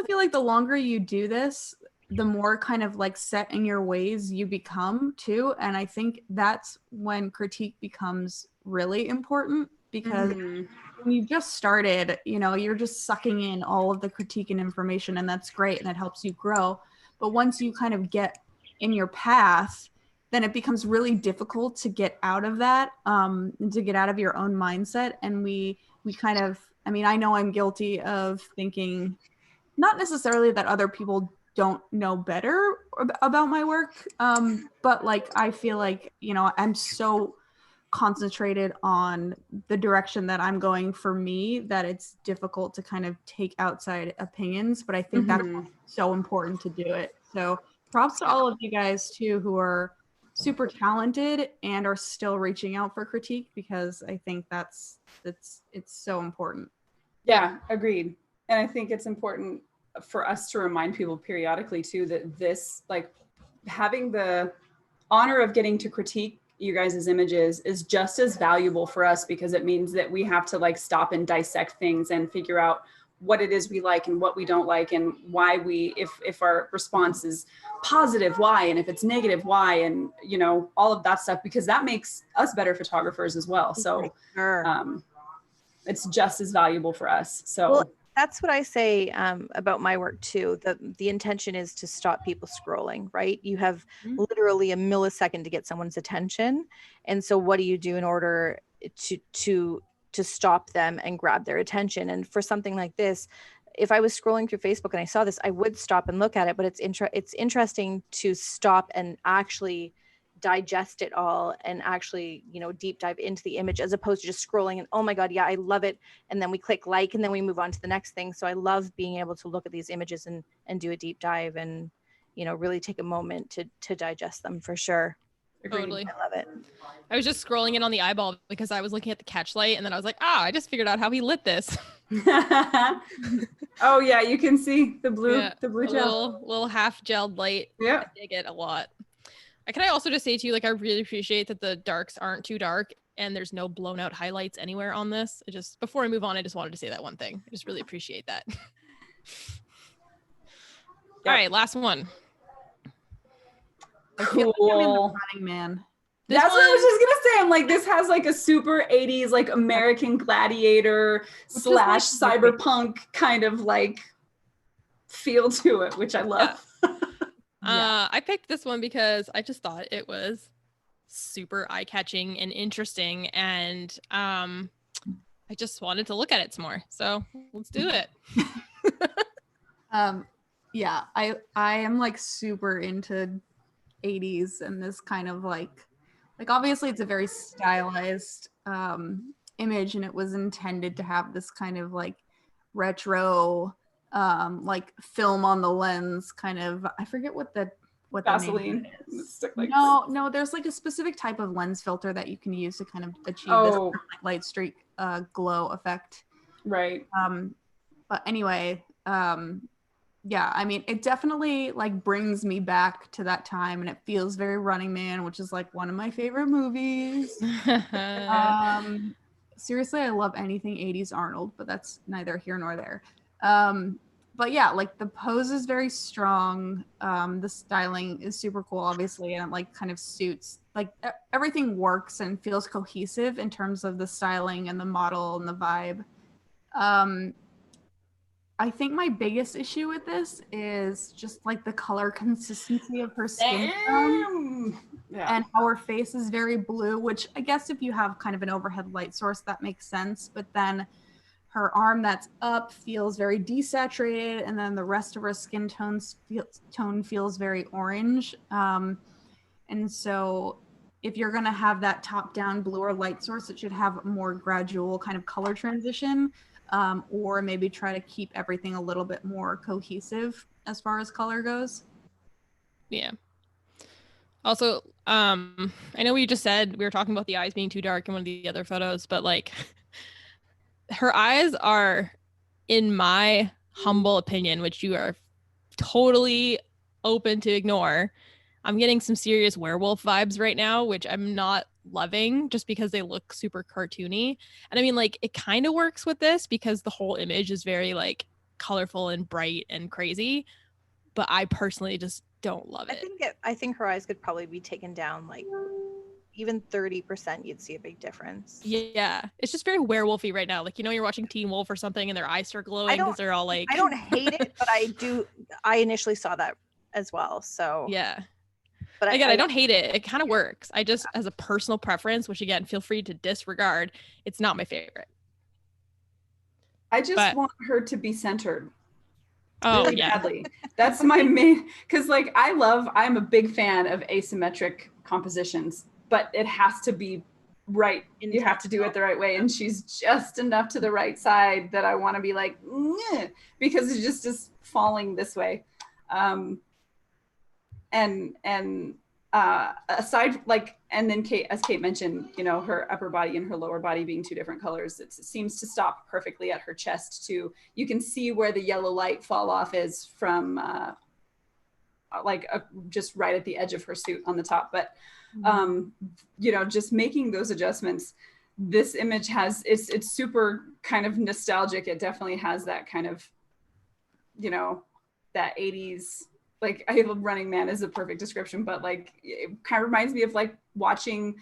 feel like the longer you do this, the more kind of like set in your ways you become too. And I think that's when critique becomes really important, because when you just started, you're just sucking in all of the critique and information, and that's great, and it helps you grow. But once you kind of get in your path, then it becomes really difficult to get out of that, to get out of your own mindset. And we kind of, I mean, I know I'm guilty of thinking, not necessarily that other people don't know better about my work, but like, I feel like, I'm so concentrated on the direction that I'm going for me that it's difficult to kind of take outside opinions. But I think that's so important to do it. So props to all of you guys too, who are super talented and are still reaching out for critique, because I think it's so important. Yeah, agreed. And I think it's important for us to remind people periodically too, that this, like, having the honor of getting to critique you guys' images is just as valuable for us, because it means that we have to like stop and dissect things and figure out what it is we like and what we don't like, and why if our response is positive, why, and if it's negative, why, and all of that stuff, because that makes us better photographers as well. So it's just as valuable for us. So well, that's what I say about my work too. The intention is to stop people scrolling, right? You have literally a millisecond to get someone's attention. And so what do you do in order to stop them and grab their attention? And for something like this, if I was scrolling through Facebook and I saw this, I would stop and look at it. But it's interesting to stop and actually digest it all, and actually deep dive into the image, as opposed to just scrolling and, oh my god, yeah, I love it, and then we click like, and then we move on to the next thing. So I love being able to look at these images and do a deep dive, and really take a moment to digest them, for sure. Totally. I love it. I was just scrolling it on the eyeball because I was looking at the catch light, and then I was like, I just figured out how he lit this. Oh yeah, you can see the blue gel, little half gelled light. Yeah, I dig it a lot. Can I also just say to you, like, I really appreciate that the darks aren't too dark and there's no blown out highlights anywhere on this. Before I move on, I just wanted to say that one thing. I just really appreciate that. Yep. All right, last one. Cool. Running Man. That's what I was just gonna say. I'm like, this has like a super 80s like American Gladiator / cyberpunk kind of like feel to it, which I love. Yeah. I picked this one because I just thought it was super eye-catching and interesting, and I just wanted to look at it some more. So let's do it. Yeah, I am like super into 80s and this kind of like obviously it's a very stylized image, and it was intended to have this kind of like retro like film on the lens kind of, I forget what the Vaseline. name is. Stick like No, there's like a specific type of lens filter that you can use to kind of achieve this light streak glow effect. Right. But anyway, yeah, I mean, it definitely like brings me back to that time, and it feels very Running Man, which is like one of my favorite movies. Seriously, I love anything 80s Arnold, but that's neither here nor there. But yeah, like the pose is very strong. The styling is super cool, obviously, and it like kind of suits, like everything works and feels cohesive in terms of the styling and the model and the vibe. I think my biggest issue with this is just like the color consistency of her skin tone and how her face is very blue, which I guess if you have kind of an overhead light source, that makes sense. But then her arm that's up feels very desaturated, and then the rest of her skin tone feels very orange. And so if you're going to have that top-down blue or light source, it should have a more gradual kind of color transition. Or maybe try to keep everything a little bit more cohesive as far as color goes. Yeah. Also, I know we just said we were talking about the eyes being too dark in one of the other photos, but like her eyes are, in my humble opinion, which you are totally open to ignore, I'm getting some serious werewolf vibes right now, which I'm not loving just because they look super cartoony. And I mean, like, it kind of works with this because the whole image is very like colorful and bright and crazy, but I personally just don't love it. I think her eyes could probably be taken down like even 30%. You'd see a big difference. Yeah, it's just very werewolfy right now. Like, you know, you're watching Teen Wolf or something and their eyes start glowing because they're all like, I don't hate it, but I initially saw that as well, so yeah. But again, I don't hate it. It kind of works. I just, as a personal preference, which again, feel free to disregard, it's not my favorite. I just want her to be centered. Oh, really yeah. badly. That's my main, because like I'm a big fan of asymmetric compositions, but it has to be right. You have to do it the right way. And she's just enough to the right side that I want to be like, because it's just falling this way. Aside, like, and then as Kate mentioned, you know, her upper body and her lower body being two different colors, it seems to stop perfectly at her chest too. You can see where the yellow light fall off is from just right at the edge of her suit on the top. But you know, just making those adjustments, this image has, it's super kind of nostalgic. It definitely has that kind of, you know, that 80s, like, I love Running Man is a perfect description, but like it kind of reminds me of like watching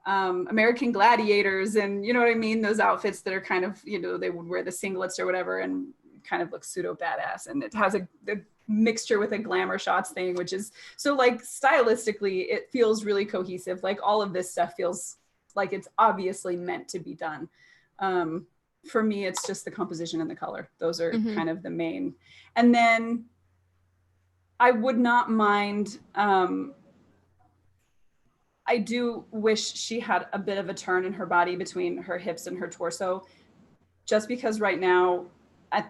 American Gladiators, and you know what I mean, those outfits that are kind of, you know, they would wear the singlets or whatever and kind of look pseudo badass, and it has a mixture with a glamour shots thing, which is so like stylistically it feels really cohesive. Like all of this stuff feels like it's obviously meant to be done. For me, it's just the composition and the color. Those are kind of the main. And then I would not mind, I do wish she had a bit of a turn in her body between her hips and her torso, just because right now,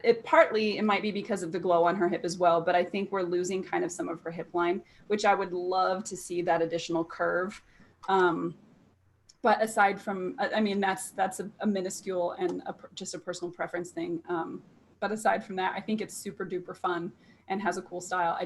it might be because of the glow on her hip as well, but I think we're losing kind of some of her hip line, which I would love to see that additional curve. But aside from, I mean, that's a minuscule and just a personal preference thing. But aside from that, I think it's super duper fun and has a cool style.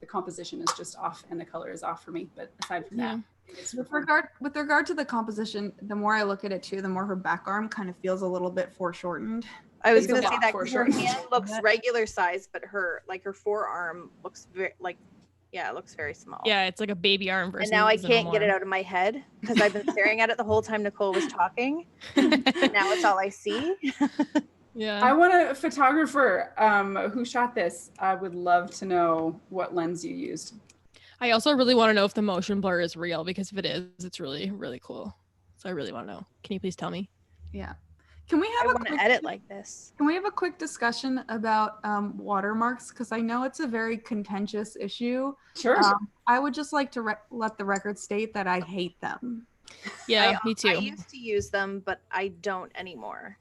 The composition is just off and the color is off for me. But aside from that, it's with regard to the composition, the more I look at it too, the more her back arm kind of feels a little bit foreshortened. I was going to say that because her hand looks regular size, but her forearm looks very it looks very small. Yeah, it's like a baby arm versus. And now I can't get it out of my head because I've been staring at it the whole time Nicole was talking. And now it's all I see. Yeah. I want a photographer who shot this. I would love to know what lens you used. I also really want to know if the motion blur is real, because if it is, it's really, really cool. So I really want to know. Can you please tell me? Yeah. Can we have I want to edit like this. Can we have a quick discussion about watermarks? Because I know it's a very contentious issue. Sure. I would just like to let the record state that I hate them. Yeah, me too. I used to use them, but I don't anymore.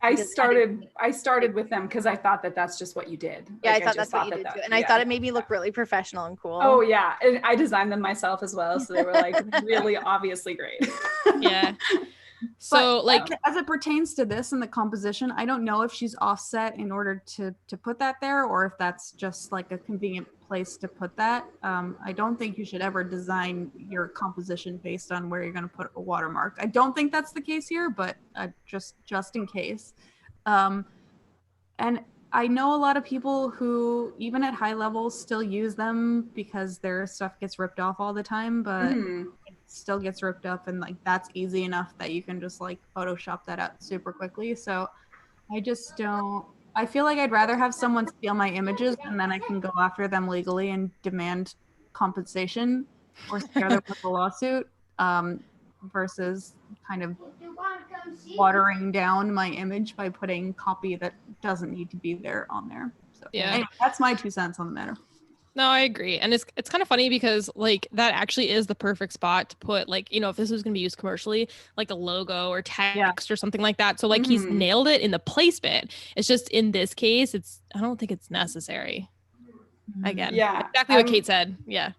I started with them because I thought that that's just what you did. Yeah, Like, I thought that's what you did too. And I thought it made me look really professional and cool. Oh yeah, and I designed them myself as well, so they were like really obviously great. Yeah. So but, like as it pertains to this and the composition, I don't know if she's offset in order to put that there, or if that's just like a convenient place to put that. I don't think you should ever design your composition based on where you're going to put a watermark. I don't think that's the case here, but just in case. And I know a lot of people who, even at high levels, still use them because their stuff gets ripped off all the time, but it still gets ripped up, and like that's easy enough that you can just like Photoshop that out super quickly. So I just don't. I feel like I'd rather have someone steal my images and then I can go after them legally and demand compensation or scare them with a lawsuit, versus kind of watering down my image by putting copy that doesn't need to be there on there. So yeah, anyway, that's my 2 cents on the matter. No, I agree. And it's kind of funny because like that actually is the perfect spot to put, like, you know, if this was going to be used commercially, like a logo or text or something like that. So like he's nailed it in the placement. It's just in this case, I don't think it's necessary. Again, exactly what Kate said. Yeah.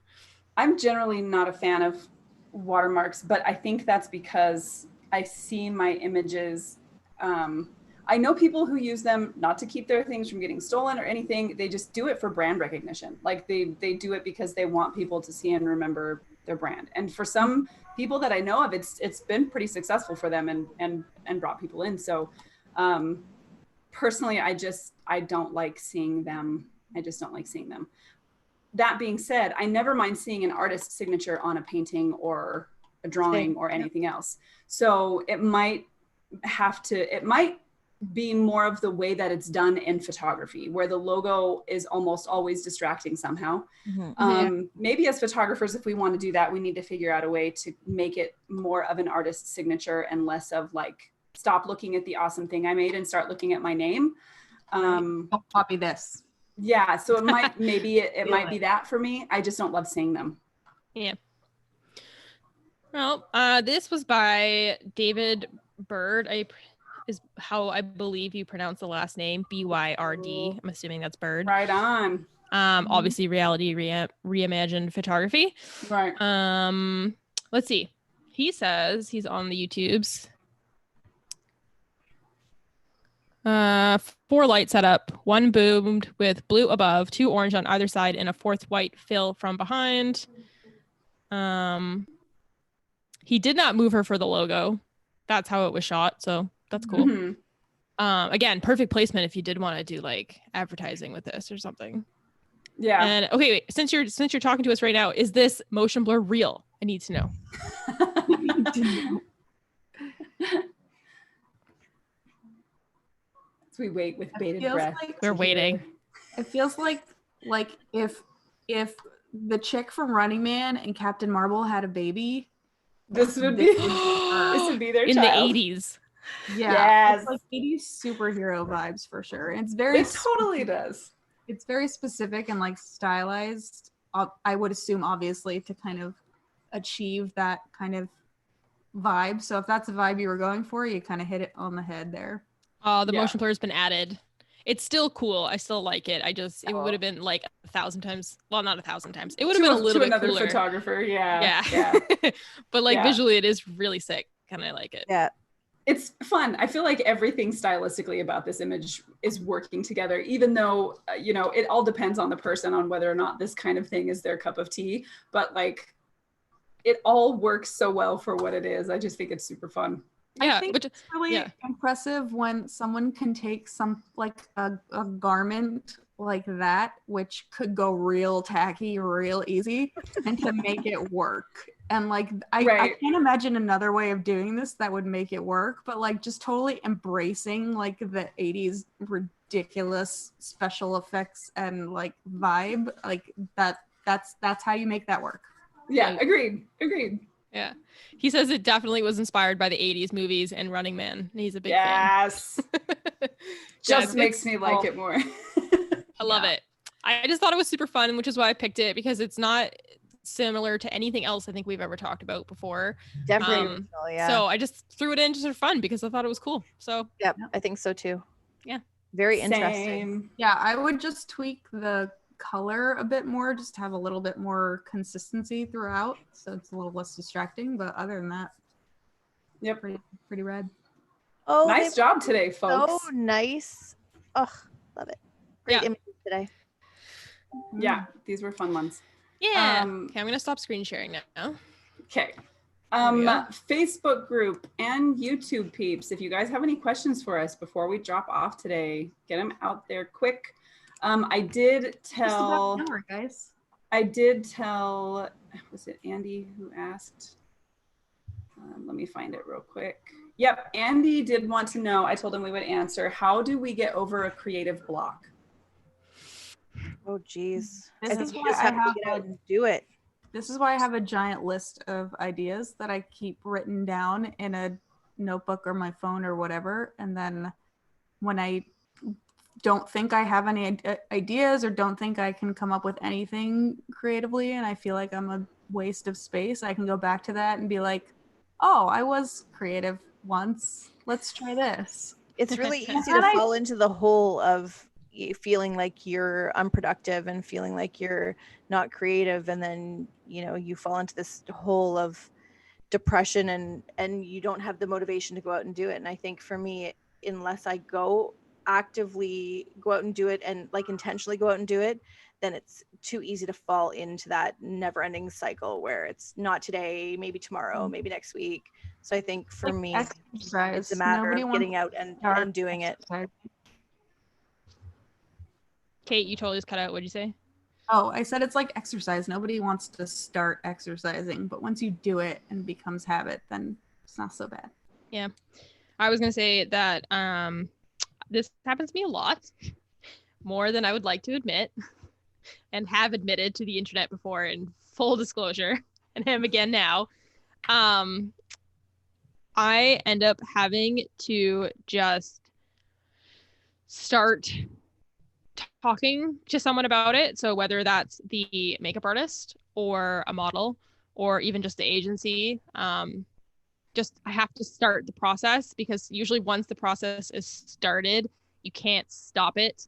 I'm generally not a fan of watermarks, but I think that's because I see my images. I know people who use them not to keep their things from getting stolen or anything. They just do it for brand recognition. Like they do it because they want people to see and remember their brand. And for some people that I know of, it's been pretty successful for them and brought people in. So personally, I don't like seeing them. I just don't like seeing them. That being said, I never mind seeing an artist's signature on a painting or a drawing or anything else. So it might be more of the way that it's done in photography, where the logo is almost always distracting somehow. Maybe as photographers, if we want to do that, we need to figure out a way to make it more of an artist's signature and less of like, stop looking at the awesome thing I made and start looking at my name. Don't copy this. Yeah, so it might it might be that for me. I just don't love seeing them. Yeah. Well, this was by David Bird. Is how I believe you pronounce the last name, Byrd. I'm assuming that's Bird. Right on. Obviously reality reimagined photography. Right. Let's see. He says he's on the YouTubes. 4 light setup, 1 boomed with blue above, 2 orange on either side, and a 4th white fill from behind. He did not move her for the logo. That's how it was shot. So that's cool. Again, perfect placement if you did want to do like advertising with this or something. Yeah. And okay, wait, since you're talking to us right now, is this motion blur real? I need to know. So we wait with bated breath. We're waiting. It feels like if the chick from Running Man and Captain Marvel had a baby, this would be their in child. the 80s. Yeah, it's like 80s superhero vibes for sure. And it totally does. It's very specific and like stylized. I would assume, obviously, to kind of achieve that kind of vibe. So if that's a vibe you were going for, you kind of hit it on the head there. The motion blur has been added. It's still cool. I still like it. It would have been like 1,000 times. Well, not 1,000 times. It would have been a little bit another cooler. Photographer. Yeah. But like visually, it is really sick. Kind of like it. Yeah. It's fun. I feel like everything stylistically about this image is working together, even though, it all depends on the person on whether or not this kind of thing is their cup of tea. But like, it all works so well for what it is. I just think it's super fun. I think it's really impressive when someone can take some like a garment like that, which could go real tacky, real easy, and to make it work. And like, I can't imagine another way of doing this that would make it work, but like just totally embracing like the 80s ridiculous special effects and like vibe, like that's how you make that work. Yeah, like, agreed. Yeah. He says it definitely was inspired by the 80s movies and Running Man. He's a big fan. Just makes me like it more. I love it. I just thought it was super fun, which is why I picked it, because it's not similar to anything else I think we've ever talked about before. Definitely original, yeah. So I just threw it in just for fun because I thought it was cool. So yep, I think so too. Yeah. Very Same. interesting. Yeah, I would just tweak the color a bit more, just have a little bit more consistency throughout, so it's a little less distracting. But other than that, Yep. pretty red. Oh, Nice job today, folks. So nice. Oh, love it. Great images today. Yeah, these were fun ones. Yeah. Okay, I'm gonna stop screen sharing now. Okay. Facebook group and YouTube peeps, if you guys have any questions for us before we drop off today, get them out there quick. I did tell, guys. Was it Andy who asked? Let me find it real quick. Yep, Andy did want to know, I told him we would answer, how do we get over a creative block? Oh, geez. This I think is you why just I have to have get out and do it. This is why I have a giant list of ideas that I keep written down in a notebook or my phone or whatever. And then when I don't think I have any ideas or don't think I can come up with anything creatively and I feel like I'm a waste of space, I can go back to that and be like, oh, I was creative once. Let's try this. It's really easy to fall into the hole of feeling like you're unproductive and feeling like you're not creative, and then you fall into this hole of depression and you don't have the motivation to go out and do it. And I think for me, unless I actively go out and do it and like intentionally go out and do it, then it's too easy to fall into that never-ending cycle where it's not today, maybe tomorrow, maybe next week. So I think for me, exercise. It's a matter of getting out and doing it. Kate, you totally just cut out. What'd you say? Oh, I said it's like exercise. Nobody wants to start exercising, but once you do it and it becomes habit, then it's not so bad. Yeah. I was going to say that this happens to me a lot, more than I would like to admit, and have admitted to the internet before in full disclosure, and am again now. I end up having to just start talking to someone about it. So whether that's the makeup artist or a model or even just the agency, I have to start the process, because usually once the process is started, you can't stop it.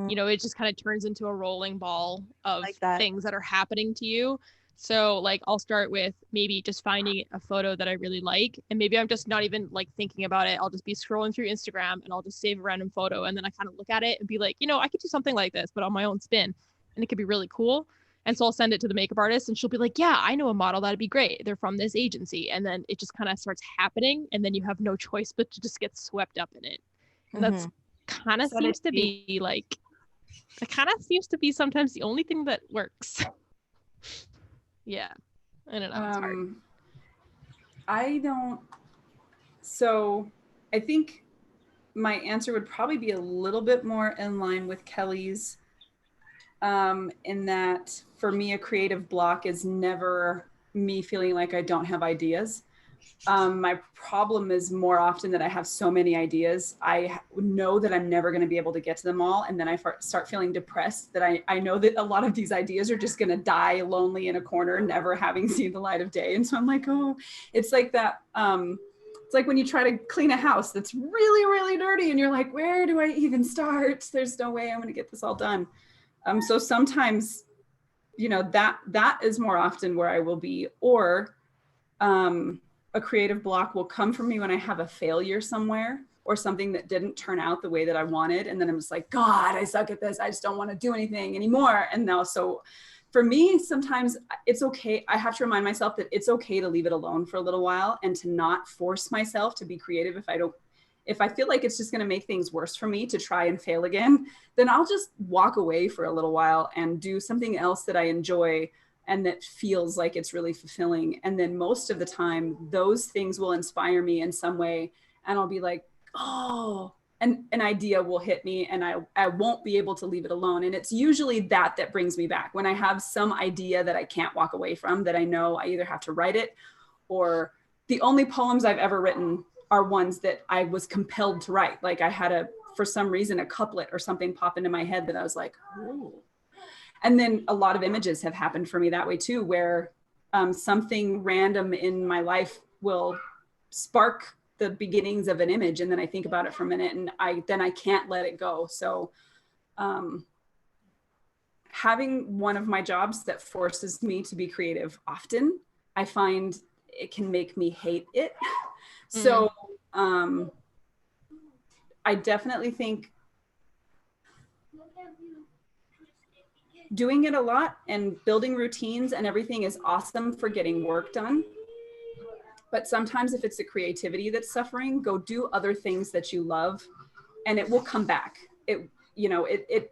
It just kind of turns into a rolling ball of things that are happening to you. So like I'll start with maybe just finding a photo that I really like, and maybe I'm just not even like thinking about it. I'll just be scrolling through Instagram and I'll just save a random photo, and then I kind of look at it and be like, I could do something like this but on my own spin, and it could be really cool. And so I'll send it to the makeup artist and she'll be like, yeah, I know a model that'd be great, they're from this agency. And then it just kind of starts happening, and then you have no choice but to just get swept up in it. And that's kind of seems to be like, it kind of seems to be sometimes the only thing that works. Yeah, I don't know. It's hard. So I think my answer would probably be a little bit more in line with Kelly's, in that for me, a creative block is never me feeling like I don't have ideas. My problem is more often that I have so many ideas. I know that I'm never going to be able to get to them all. And then I start feeling depressed that I know that a lot of these ideas are just going to die lonely in a corner, never having seen the light of day. And so I'm like, oh, it's like that. It's like when you try to clean a house that's really, really dirty and you're like, where do I even start? There's no way I'm going to get this all done. So sometimes, that is more often where I will be, or, a creative block will come from me when I have a failure somewhere or something that didn't turn out the way that I wanted. And then I'm just like, God, I suck at this. I just don't want to do anything anymore. And now, so for me, sometimes it's okay. I have to remind myself that it's okay to leave it alone for a little while and to not force myself to be creative. If I feel like it's just going to make things worse for me to try and fail again, then I'll just walk away for a little while and do something else that I enjoy and that feels like it's really fulfilling. And then most of the time, those things will inspire me in some way. And I'll be like, oh, and an idea will hit me and I won't be able to leave it alone. And it's usually that brings me back. When I have some idea that I can't walk away from, that I know I either have to write it, or the only poems I've ever written are ones that I was compelled to write. Like I had for some reason, a couplet or something pop into my head that I was like, oh. And then a lot of images have happened for me that way too, where something random in my life will spark the beginnings of an image, and then I think about it for a minute, and I can't let it go. So having one of my jobs that forces me to be creative often, I find it can make me hate it. So I definitely think doing it a lot and building routines and everything is awesome for getting work done. But sometimes if it's the creativity that's suffering, go do other things that you love and it will come back. It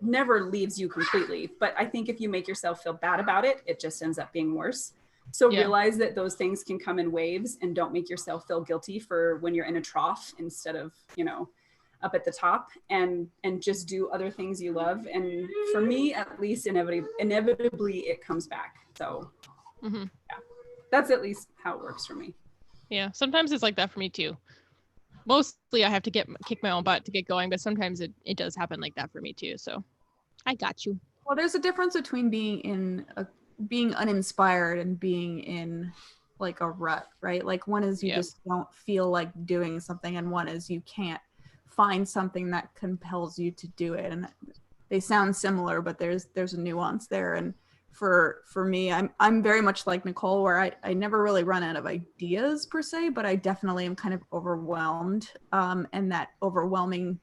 never leaves you completely. But I think if you make yourself feel bad about it, it just ends up being worse. So realize that those things can come in waves, and don't make yourself feel guilty for when you're in a trough instead of, up at the top, and just do other things you love. And for me, at least, inevitably it comes back. So yeah, that's at least how it works for me. Yeah, sometimes it's like that for me too. Mostly I have to kick my own butt to get going, but sometimes it does happen like that for me too. So I got you. Well, there's a difference between being uninspired and being in like a rut, right? Like one is you just don't feel like doing something, and one is you can't find something that compels you to do it. And they sound similar, but there's a nuance there. And for me, I'm very much like Nicole, where I never really run out of ideas per se, but I definitely am kind of overwhelmed. And that overwhelming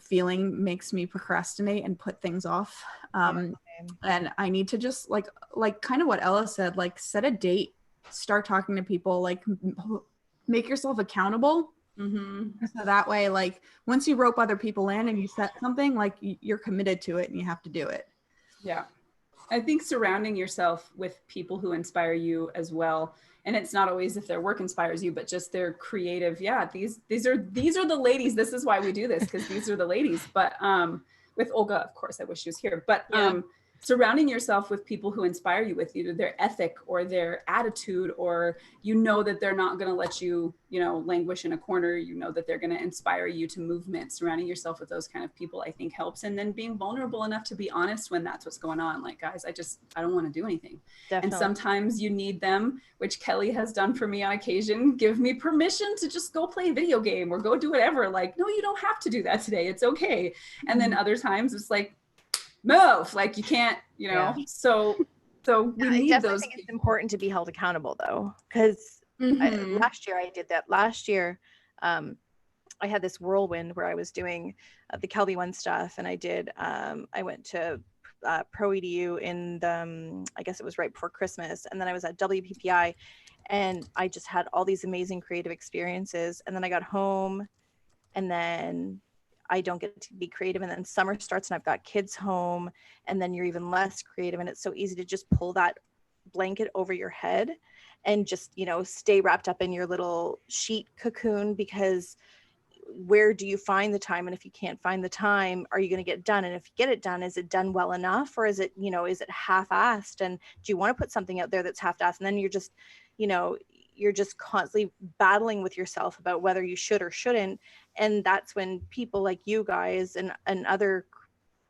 feeling makes me procrastinate and put things off. And I need to just like kind of what Ella said, like set a date, start talking to people, like make yourself accountable. So that way, like once you rope other people in and you set something, like you're committed to it and you have to do it. Yeah. I think surrounding yourself with people who inspire you as well. And it's not always if their work inspires you, but just their creative. Yeah. These are the ladies. This is why we do this, because these are the ladies. But with Olga, of course, I wish she was here, but surrounding yourself with people who inspire you with either their ethic or their attitude, or that they're not going to let you, languish in a corner, that they're going to inspire you to movement. Surrounding yourself with those kind of people, I think, helps. And then being vulnerable enough to be honest when that's what's going on. Like, guys, I don't want to do anything. Definitely. And sometimes you need them, which Kelly has done for me on occasion. Give me permission to just go play a video game or go do whatever. Like, no, you don't have to do that today. It's okay. And then other times it's like, move, like you can't, so we need those. I think it's important to be held accountable though, because last year I did that. Last year I had this whirlwind where I was doing the Kelby One stuff, and I went to Pro EDU in the I guess it was right before Christmas, and then I was at WPPI, and I just had all these amazing creative experiences, and then I got home, and then I don't get to be creative, and then summer starts and I've got kids home, and then you're even less creative, and it's so easy to just pull that blanket over your head and just stay wrapped up in your little sheet cocoon, because where do you find the time? And if you can't find the time, are you going to get done? And if you get it done, is it done well enough, or is it is it half-assed? And do you want to put something out there that's half-assed, and then you're just you're just constantly battling with yourself about whether you should or shouldn't. And that's when people like you guys and other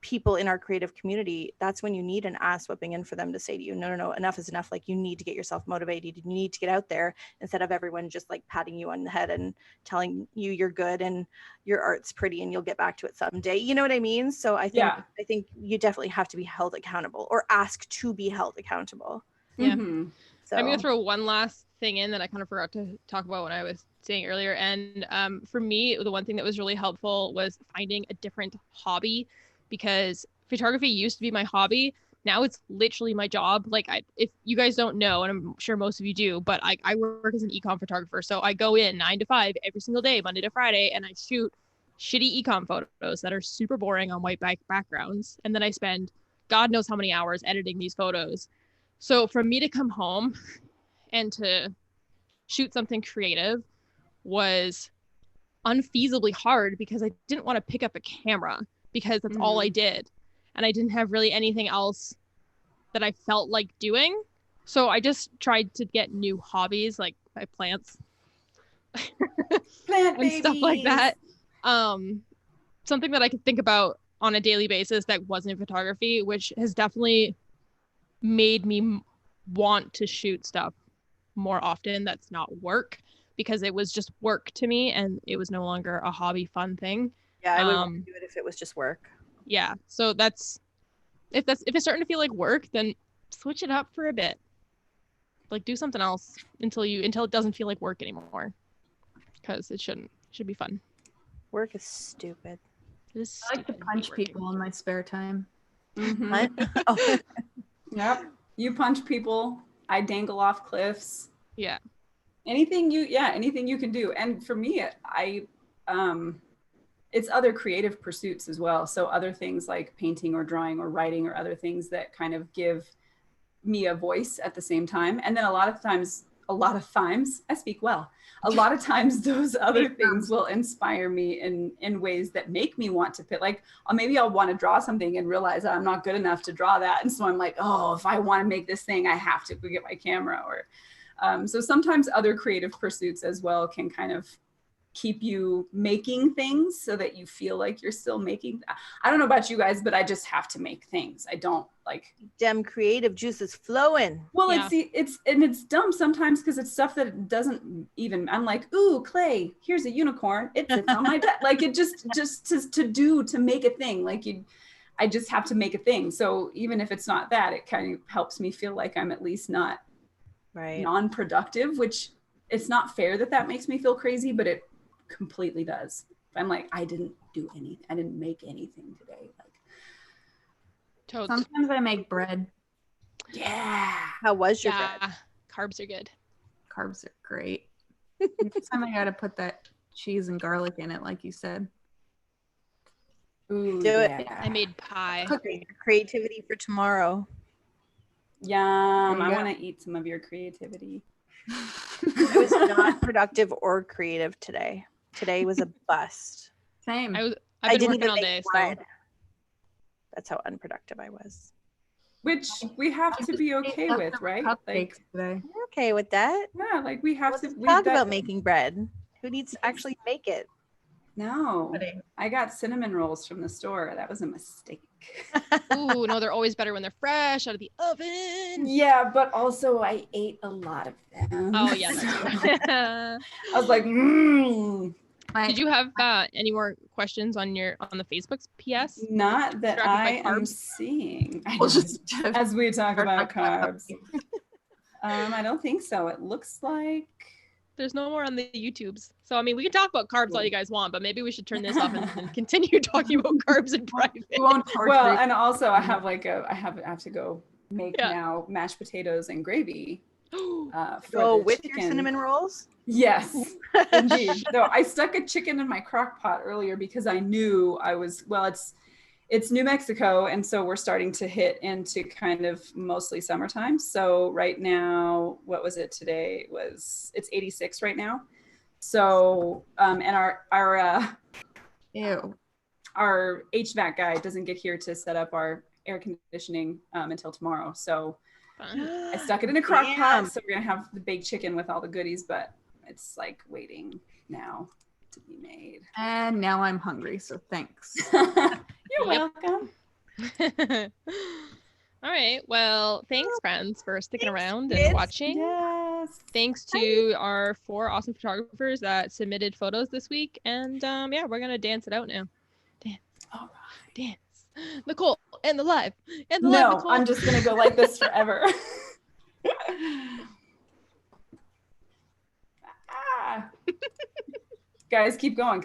people in our creative community, that's when you need an ass whipping in for them to say to you, no, enough is enough. Like, you need to get yourself motivated. You need to get out there, instead of everyone just like patting you on the head and telling you you're good and your art's pretty and you'll get back to it someday. You know what I mean? So I think you definitely have to be held accountable, or ask to be held accountable. Yeah. So I'm going to throw one last thing in that I kind of forgot to talk about when I was saying earlier. And for me, the one thing that was really helpful was finding a different hobby, because photography used to be my hobby. Now it's literally my job. Like, if you guys don't know, and I'm sure most of you do, but I work as an ecom photographer. So I go in 9 to 5 every single day, Monday to Friday, and I shoot shitty ecom photos that are super boring on white backgrounds. And then I spend God knows how many hours editing these photos. So for me to come home and to shoot something creative was unfeasibly hard, because I didn't want to pick up a camera, because that's all I did. And I didn't have really anything else that I felt like doing. So I just tried to get new hobbies, like my plants Plant and stuff like that. Something that I could think about on a daily basis that wasn't photography, which has definitely made me want to shoot stuff more often that's not work, because it was just work to me and it was no longer a hobby fun thing. Yeah, I would want to do it if it was just work. Yeah, so that's if it's starting to feel like work, then switch it up for a bit. Like do something else until it doesn't feel like work anymore, because it should be fun. Work is stupid. It is I like to punch people in my spare time. Oh. Yep. You punch people. I dangle off cliffs. Yeah. Anything you can do. And for me, it's other creative pursuits as well. So other things like painting or drawing or writing or other things that kind of give me a voice at the same time. And then a lot of times, I speak well. A lot of times those other things will inspire me in ways that make me want to like, maybe I'll want to draw something and realize that I'm not good enough to draw that. And so I'm like, oh, if I want to make this thing, I have to get my camera. Or so sometimes other creative pursuits as well can kind of keep you making things so that you feel like you're still making. I don't know about you guys, but I just have to make things. I don't like Dem creative juice is flowing. Well, Yeah. it's dumb sometimes because it's stuff that doesn't even, I'm like, ooh, clay, here's a unicorn. It sits on my desk. Like it just to make a thing. Like I just have to make a thing. So even if it's not that, it kind of helps me feel like I'm at least not non-productive, which it's not fair that makes me feel crazy, but it completely does. I'm like, I didn't do anything. I didn't make anything today. Like, Totes. Sometimes I make bread. yeah. How was your bread? Carbs are good. Carbs are great. Next time I gotta put that cheese and garlic in it, like you said. Ooh, Do it. yeah. I made pie. Cooking creativity for tomorrow. Yum. There I you want to eat some of your creativity. I was not productive or creative today. Today was a bust. Same. I've I been didn't working even all make day, bread. so That's how unproductive I was. Which we have to be okay with, right? Cupcakes Like, today. I'm okay with that. yeah, like we have Let's to talk about making bread. Who needs to actually make it? No, Pudding. I got cinnamon rolls from the store. That was a mistake. ooh, no, they're always better when they're fresh out of the oven. Yeah, but also I ate a lot of them. Oh yeah, So that's true. I was like, Did you have any more questions on the Facebook's PS? not that Distracted by I am carbs? seeing. We'll just As we talk about carbs. carbs. I don't think so. It looks like There's no more on the YouTubes. So I mean, we can talk about carbs all you guys want, but maybe we should turn this off and continue talking about carbs in private. We won't torture well, you. and also I have I have to go make Yeah. now mashed potatoes and gravy. For Go the with chicken. your cinnamon rolls? Yes, indeed. No, I stuck a chicken in my crock pot earlier because I knew it's New Mexico, and so we're starting to hit into kind of mostly summertime. So right now, what was it today? It's 86 right now. So and Ew. our HVAC guy doesn't get here to set up our air conditioning until tomorrow. So Fun. I stuck it in a crock Damn. pot. So we're gonna have the baked chicken with all the goodies, but it's like waiting now to be made. And now I'm hungry, so thanks. You're Yep. welcome. All right. Well, thanks, friends, for sticking Thanks, around kids. and watching. Yes. Thanks to our 4 awesome photographers that submitted photos this week. And yeah, we're gonna dance it out now. Dance. All Dance. Nicole and the live. And the live No, Nicole. I'm just gonna go like this forever. Ah. Guys, keep going.